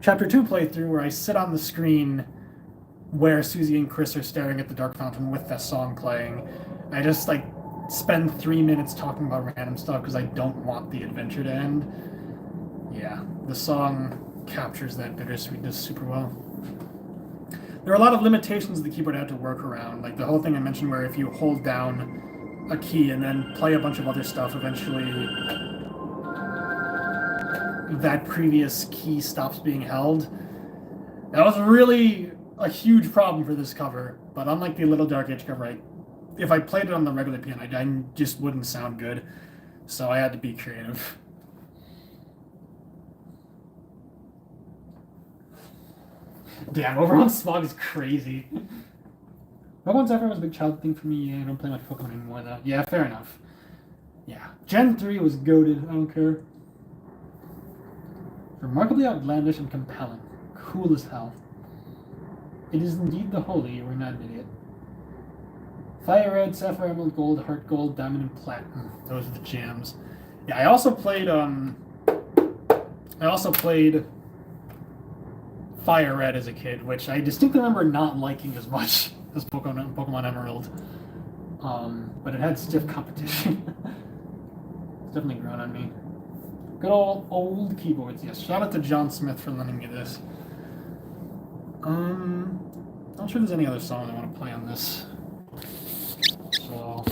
chapter 2 playthrough where I sit on the screen where Susie and Chris are staring at the Dark Fountain with that song playing. I just like spend 3 minutes talking about random stuff because I don't want the adventure to end. Yeah, the song captures that bittersweetness super well. There are a lot of limitations the keyboard had to work around, like the whole thing I mentioned where if you hold down a key and then play a bunch of other stuff, eventually that previous key stops being held. That was really a huge problem for this cover, but unlike the Little Dark Age cover, if I played it on the regular piano, I just wouldn't sound good, so I had to be creative. Damn, Overrun Smog is crazy. Pokemon Sapphire was a big childhood thing for me. Yeah, I don't play much Pokemon anymore, though. Yeah, fair enough. Yeah, Gen 3 was goated. I don't care. Remarkably outlandish and compelling. Cool as hell. It is indeed the Holy, you are not an idiot. Fire Red, Sapphire, Emerald, Gold, Heart Gold, Diamond, and Platinum. Those are the jams. Yeah, I also played Fire Red as a kid, which I distinctly remember not liking as much as Pokemon Emerald. But it had stiff competition. It's definitely grown on me. Good old keyboards, yes. Shout out to John Smith for lending me this. Not sure there's any other song I want to play on this. So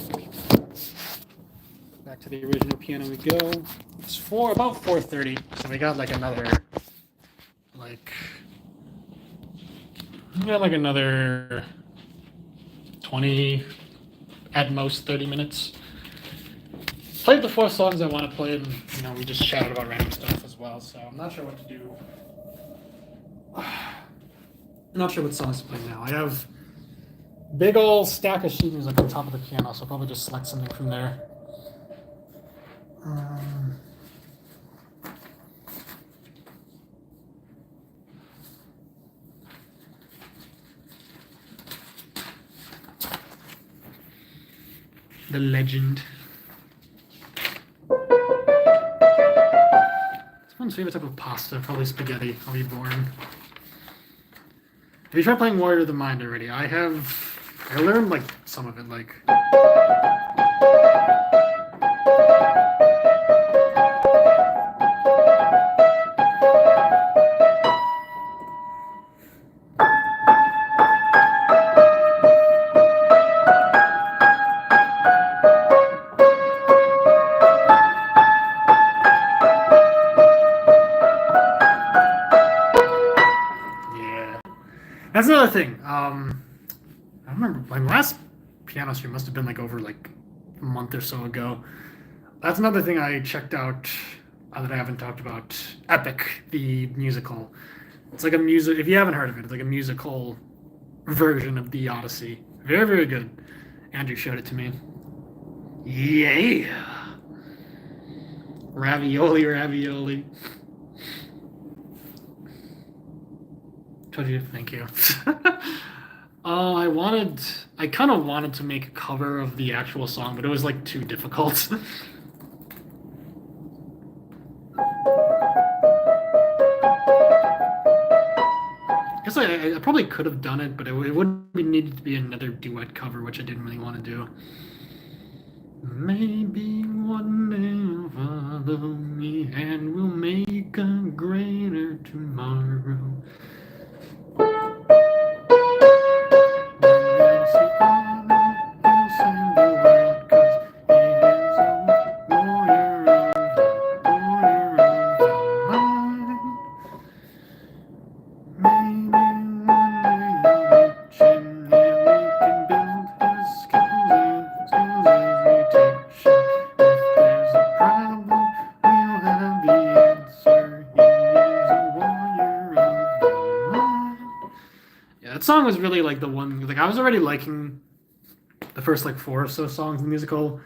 back to the original piano we go. It's about 4:30, so we got another 20, at most 30 minutes. played the 4 songs I want to play, and we just chatted about random stuff as well. So I'm not sure what to do. I'm not sure what songs to play now. I have big old stack of sheet music on top of the piano, so I'll probably just select something from there. The legend. It's my favorite type of pasta, probably spaghetti. I'll be boring. Have you tried playing Warrior of the Mind already? I learned like some of it, like. That's another thing. I remember my last piano stream must have been like over like a month or so ago. That's another thing I checked out that I haven't talked about. Epic, the musical. It's like a music. If you haven't heard of it, it's like a musical version of the Odyssey. Very, very good. Andrew showed it to me. Yeah. Ravioli, ravioli. Told you, thank you. I kind of wanted to make a cover of the actual song, but it was like too difficult. I guess I probably could have done it, but it would need to be another duet cover, which I didn't really want to do. Maybe one day you'll follow me and we'll make a greater tomorrow. Song was really like the one, like I was already liking the first like 4 or so songs in the musical.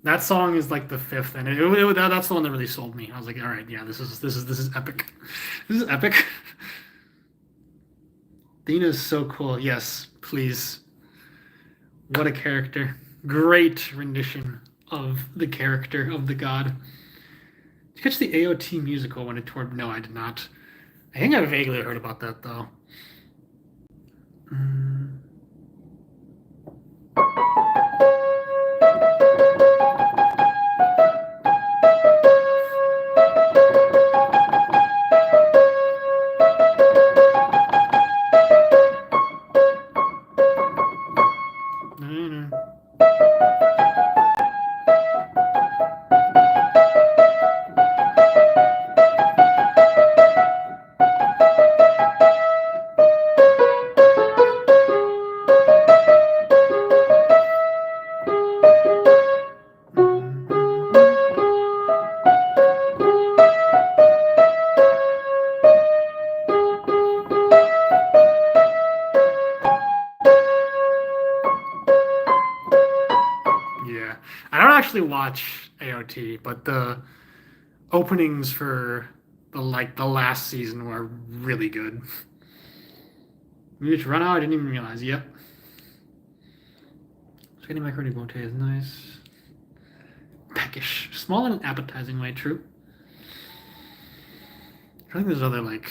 That song is like the 5th, and that's the one that really sold me. I was like, all right, yeah, this is epic. This is epic. Dina is so cool. Yes, please. What a character. Great rendition of the character of the god. Did you catch the AOT musical when it toured? No, I did not. I think I vaguely heard about that though. Watch AOT, but the openings for the last season were really good. Run out, I didn't even realize. Yep. Spaghetti macaroni bote is nice. Peckish. Small in an appetizing way, true. I think there's other like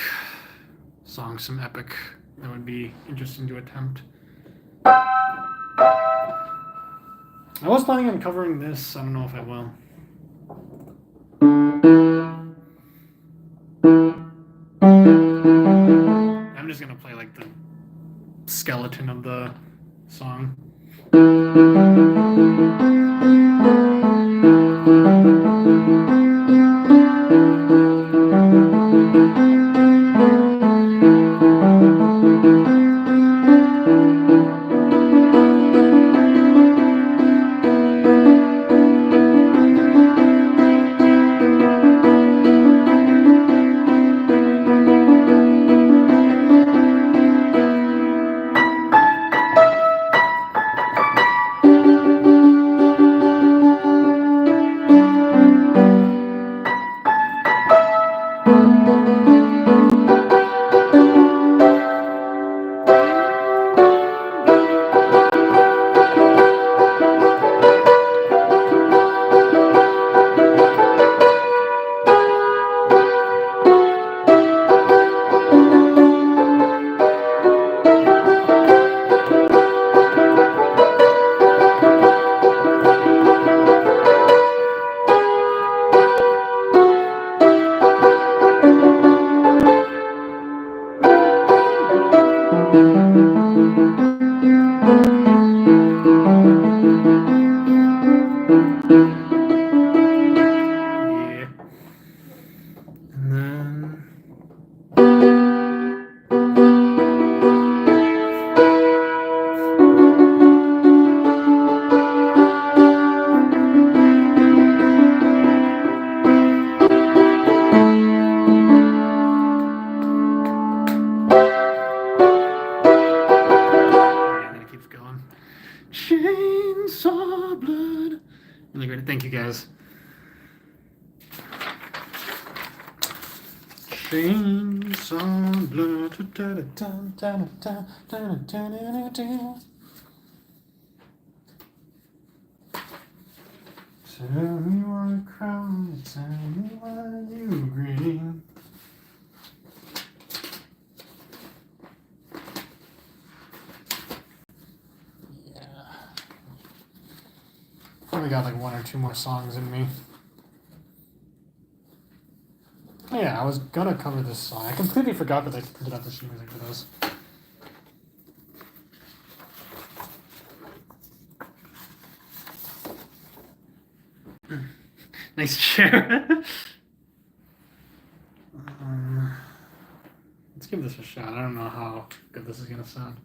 songs from Epic that would be interesting to attempt. I was planning on covering this. I don't know if I will. I'm just gonna play like the skeleton of the song. it. Thank you, guys. Chainsaw blood. Tell me why you cry, tell me why you grin. Yeah. Probably got like 1 or 2 more songs in me. Oh, yeah, I was gonna cover this song. I completely forgot that I printed out the sheet music for this. Nice chair. Let's give this a shot. I don't know how good this is gonna sound.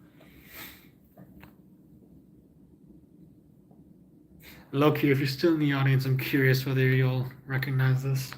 Loki, if you're still in the audience, I'm curious whether you'll recognize this.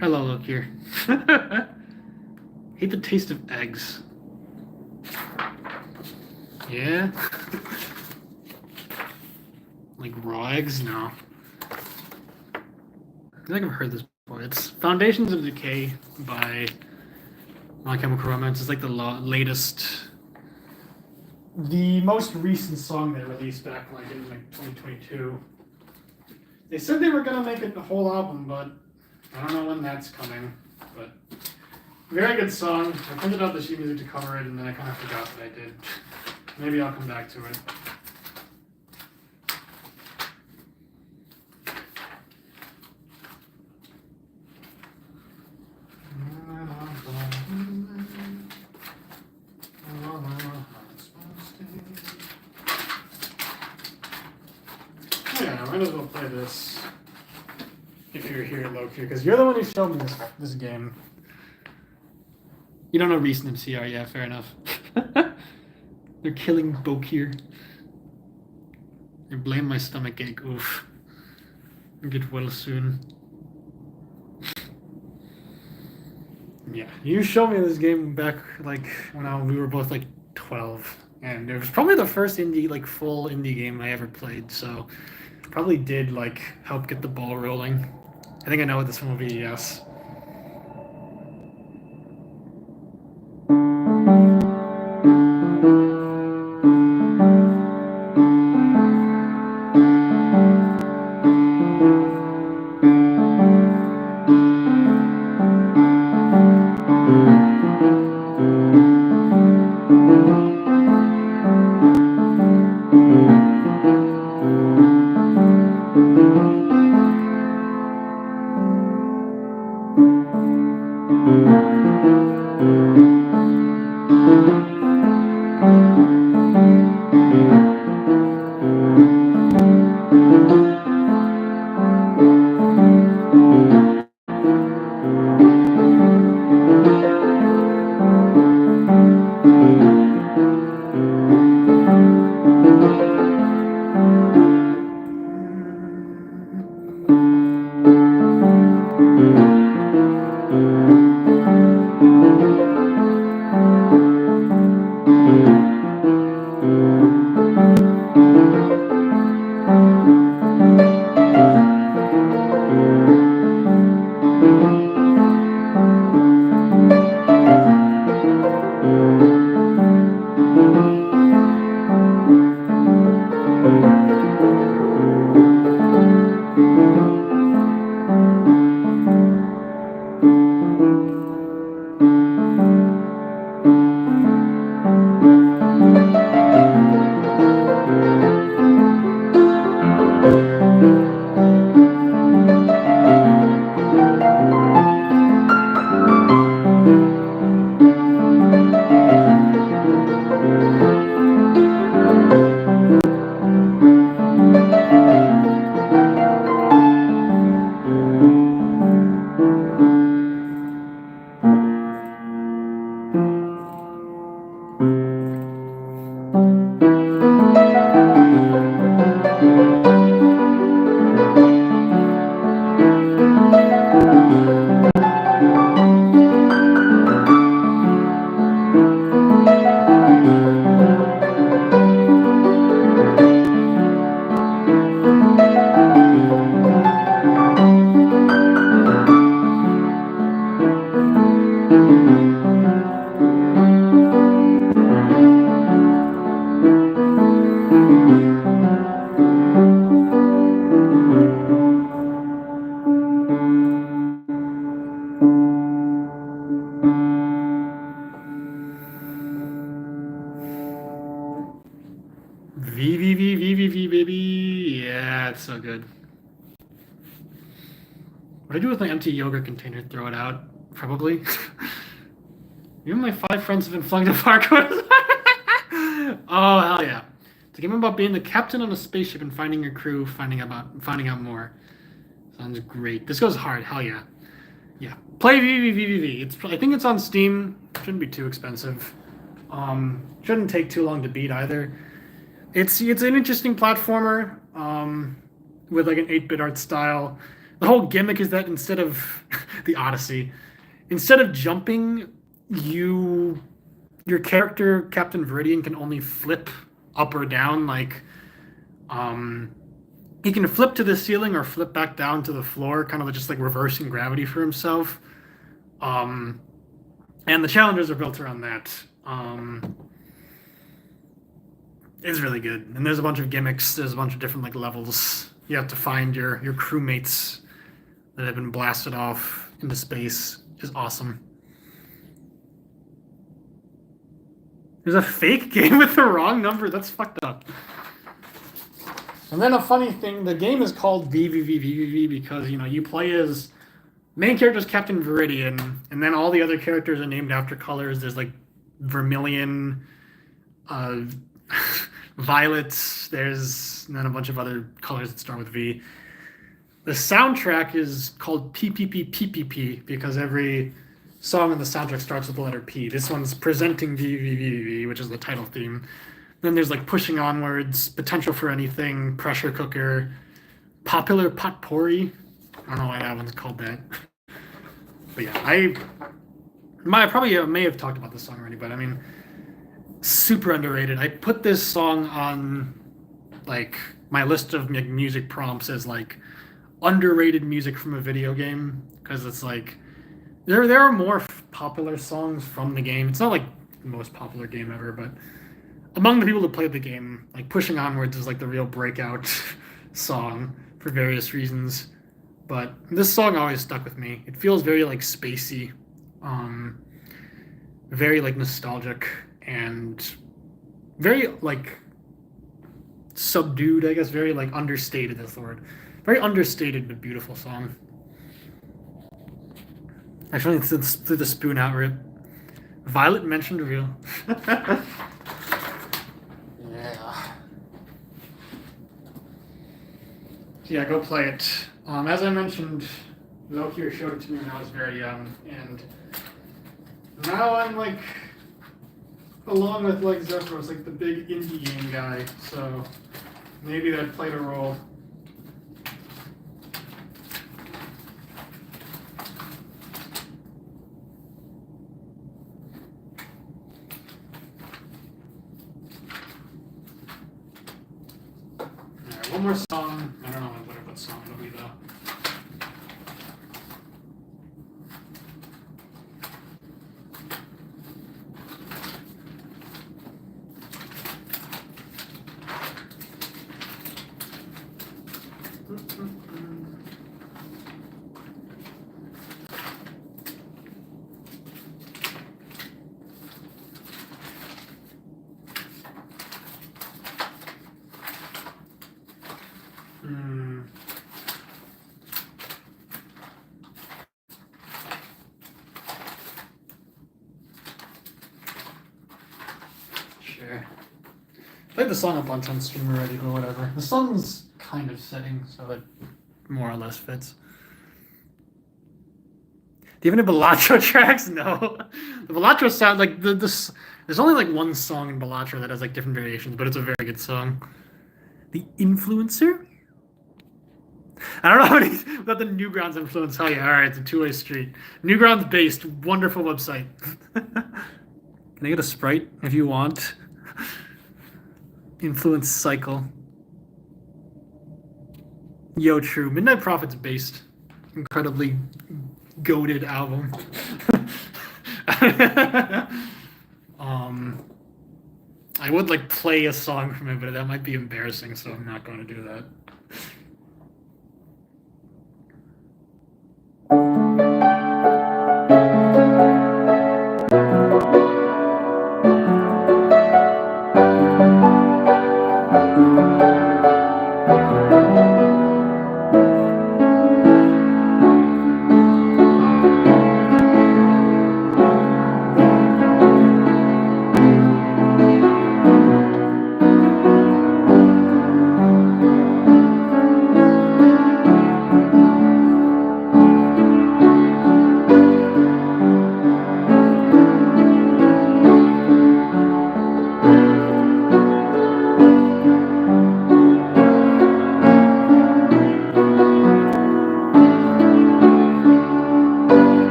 Hello, look here. Hate the taste of eggs. Yeah? Like raw eggs? No. I think I've heard this before. It's Foundations of Decay by My Chemical Romance. It's like the latest, the most recent song they released back like in like 2022. They said they were gonna make it the whole album, but I don't know when that's coming. But very good song. I printed out the sheet music to cover it, and then I kind of forgot that I did. Maybe I'll come back to it. Yeah, I might as well play this if you're here, Loki, because you're the one who showed me this game. You don't know recent MCR, yeah, fair enough. They're killing Bokir. They blame my stomach ache. Oof. I'll get well soon. Yeah, you showed me this game back like when we were both like 12, and it was probably the first full indie game I ever played. So probably did like help get the ball rolling. I think I know what this one will be. Yes. V, baby. Yeah, it's so good. What do I do with my empty yogurt container? Throw it out? Probably. Even my 5 friends have been flung to Farquaad. Oh, hell yeah. It's a game about being the captain on a spaceship and finding your crew, finding out more. Sounds great. This goes hard. Hell yeah. Yeah. Play VVVVV. I think it's on Steam. Shouldn't be too expensive. Shouldn't take too long to beat either. It's an interesting platformer with like an 8-bit art style. The whole gimmick is that instead of the Odyssey, instead of jumping, your character Captain Viridian can only flip up or down. Like he can flip to the ceiling or flip back down to the floor, kind of just like reversing gravity for himself. And the challenges are built around that. It's really good, and there's a bunch of gimmicks. There's a bunch of different like levels. You have to find your crewmates that have been blasted off into space. Is awesome. There's a fake game with the wrong number. That's fucked up. And then a funny thing, the game is called VVVVVV because you play as main character is Captain Viridian, and then all the other characters are named after colors. There's like vermilion, violets. There's then a bunch of other colors that start with V. The soundtrack is called PPP because every song on the soundtrack starts with the letter P. This one's Presenting VVVV, which is the title theme. Then there's like Pushing Onwards, Potential for Anything, Pressure Cooker, Popular Potpourri. I don't know why that one's called that. But yeah, I probably may have talked about this song already, but I mean, super underrated. I put this song on like my list of music prompts as like underrated music from a video game because it's like there are more popular songs from the game. It's not like the most popular game ever, but among the people that played the game, like Pushing Onwards is like the real breakout song for various reasons. But this song always stuck with me. It feels very like spacey, very like nostalgic and very like subdued, I guess, very like understated, that's the word. Very understated but beautiful song. Actually, let's do the spoon out rip. Violet mentioned real. Yeah. So yeah, go play it. As I mentioned, Zokir showed it to me when I was very young, and now I'm like, along with like Zephyros, like the big indie game guy. So maybe that played a role. Alright, one more song. I don't know what song it'll be though. Sure. Played the song a bunch on stream already, but whatever. The song's kind of setting, so it more or less fits. Do you have any Balatro tracks? No. The Balatro sound like this. There's only like one song in Balatro that has like different variations, but it's a very good song. The Influencer. I don't know how many without the Newgrounds influence. Oh yeah, all right, it's a two-way street. Newgrounds based, wonderful website. Can I get a Sprite if you want? Influence cycle. Yo, true. Midnight Prophets based. Incredibly goated album. I would like play a song from it, but that might be embarrassing, so I'm not going to do that.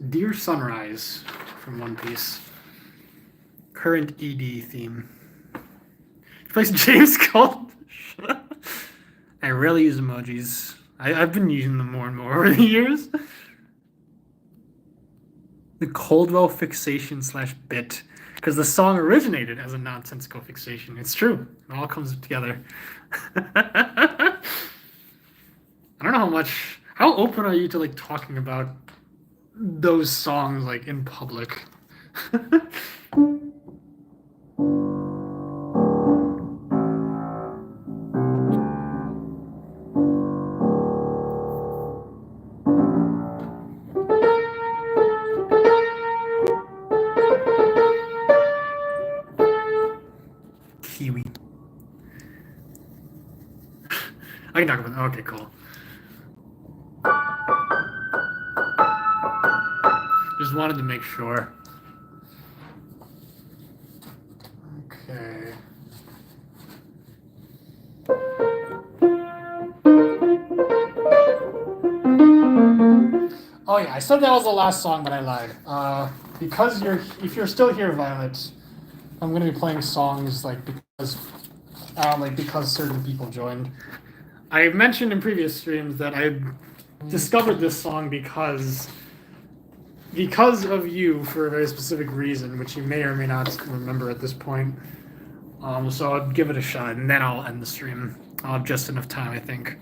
Dear Sunrise from One Piece. Current ED theme. He plays James Goldfish. I rarely use emojis. I've been using them more and more over the years. The Coldwell fixation / bit. Because the song originated as a nonsensical fixation. It's true. It all comes together. I don't know how open are you to like talking about those songs like in public? Kiwi. I can talk about that. Okay, cool. Just wanted to make sure. Okay. Oh yeah, I said that was the last song, but I lied. Because if you're still here, Violet, I'm gonna be playing songs because certain people joined. I mentioned in previous streams that I discovered this song because of you for a very specific reason, which you may or may not remember at this point. So I'll give it a shot, and then I'll end the stream. I'll have just enough time, I think.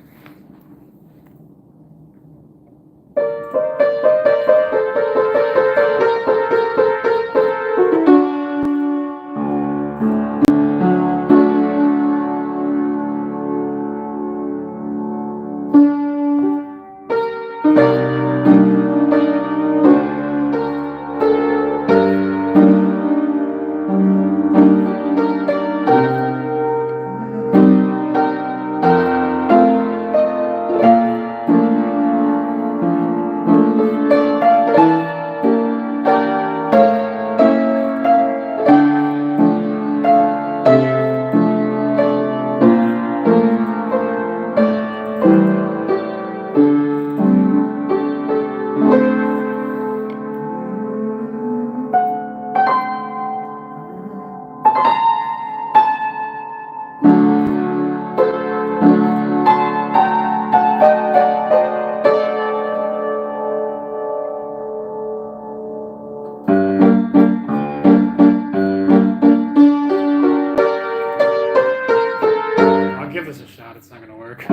It's not gonna work.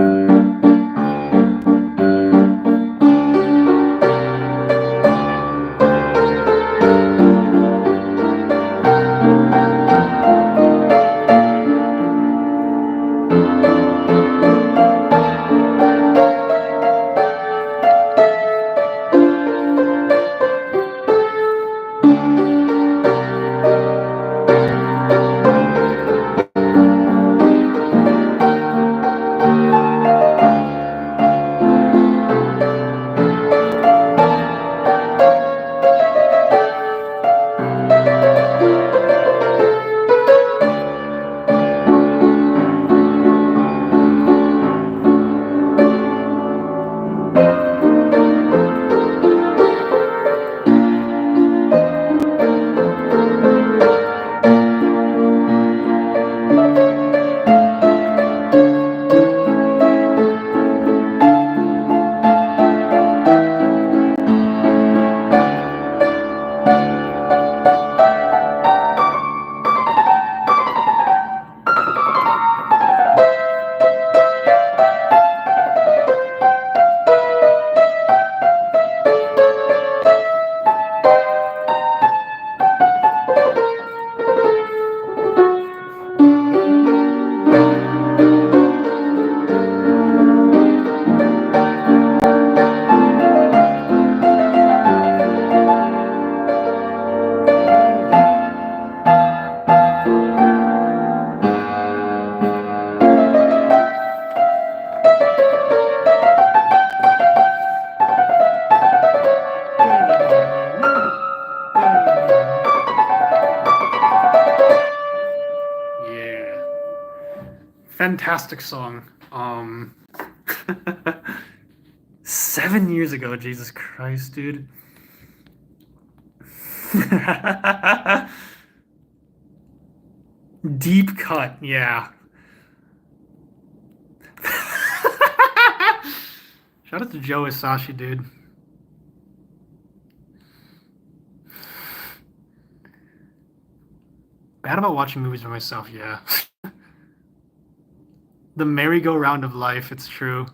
Fantastic song. 7 years ago, Jesus Christ, dude. Deep cut, yeah. Shout out to Joe Isashi, dude. Bad about watching movies by myself, yeah. The merry-go-round of life, it's true.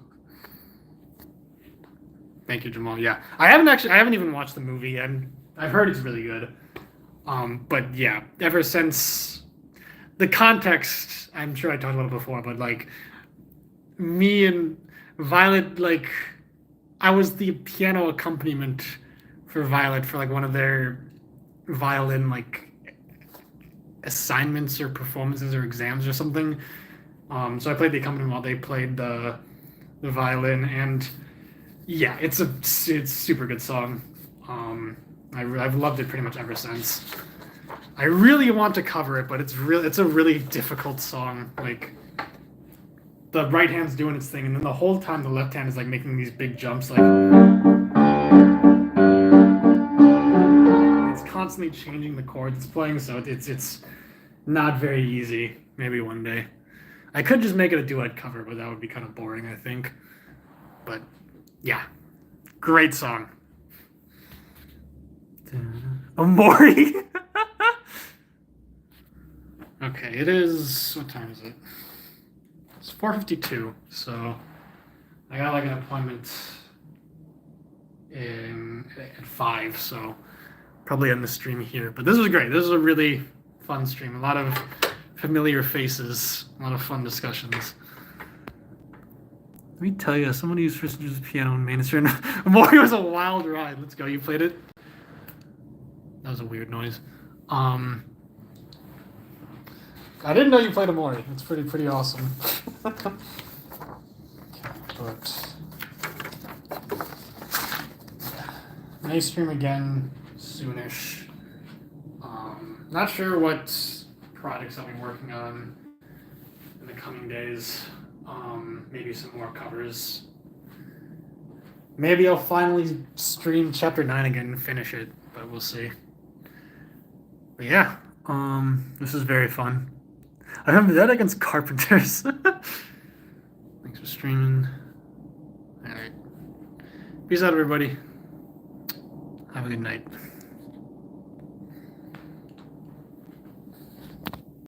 Thank you, Jamal. Yeah. I haven't even watched the movie, and I've heard it's really good. But yeah, ever since the context, I'm sure I talked about it before, but like me and Violet, like I was the piano accompaniment for Violet for like one of their violin like assignments or performances or exams or something. So I played the accompaniment while they played the violin, and yeah, it's a super good song. I've loved it pretty much ever since. I really want to cover it, but it's a really difficult song. Like the right hand's doing its thing, and then the whole time the left hand is like making these big jumps, like. constantly changing the chords it's playing, so it's not very easy. Maybe one day. I could just make it a duet cover, but that would be kind of boring, I think. But yeah, great song. Amori. Okay, it is. What time is it? It's 4:52. So I got like an appointment at 5. So probably end the stream here. But this was great. This was a really fun stream. A lot of familiar faces. A lot of fun discussions. Let me tell you, somebody who's first introduced the piano in mainstream. Amori was a wild ride. Let's go. You played it? That was a weird noise. I didn't know you played Amori. It's pretty awesome. Okay, but yeah. Nice stream again soonish. Not sure what projects I'll be working on in the coming days. Maybe some more covers. Maybe I'll finally stream Chapter 9 again and finish it, but we'll see. But yeah, this is very fun. I remember that against Carpenters. Thanks for streaming. All right. Peace out, everybody. Have a good night.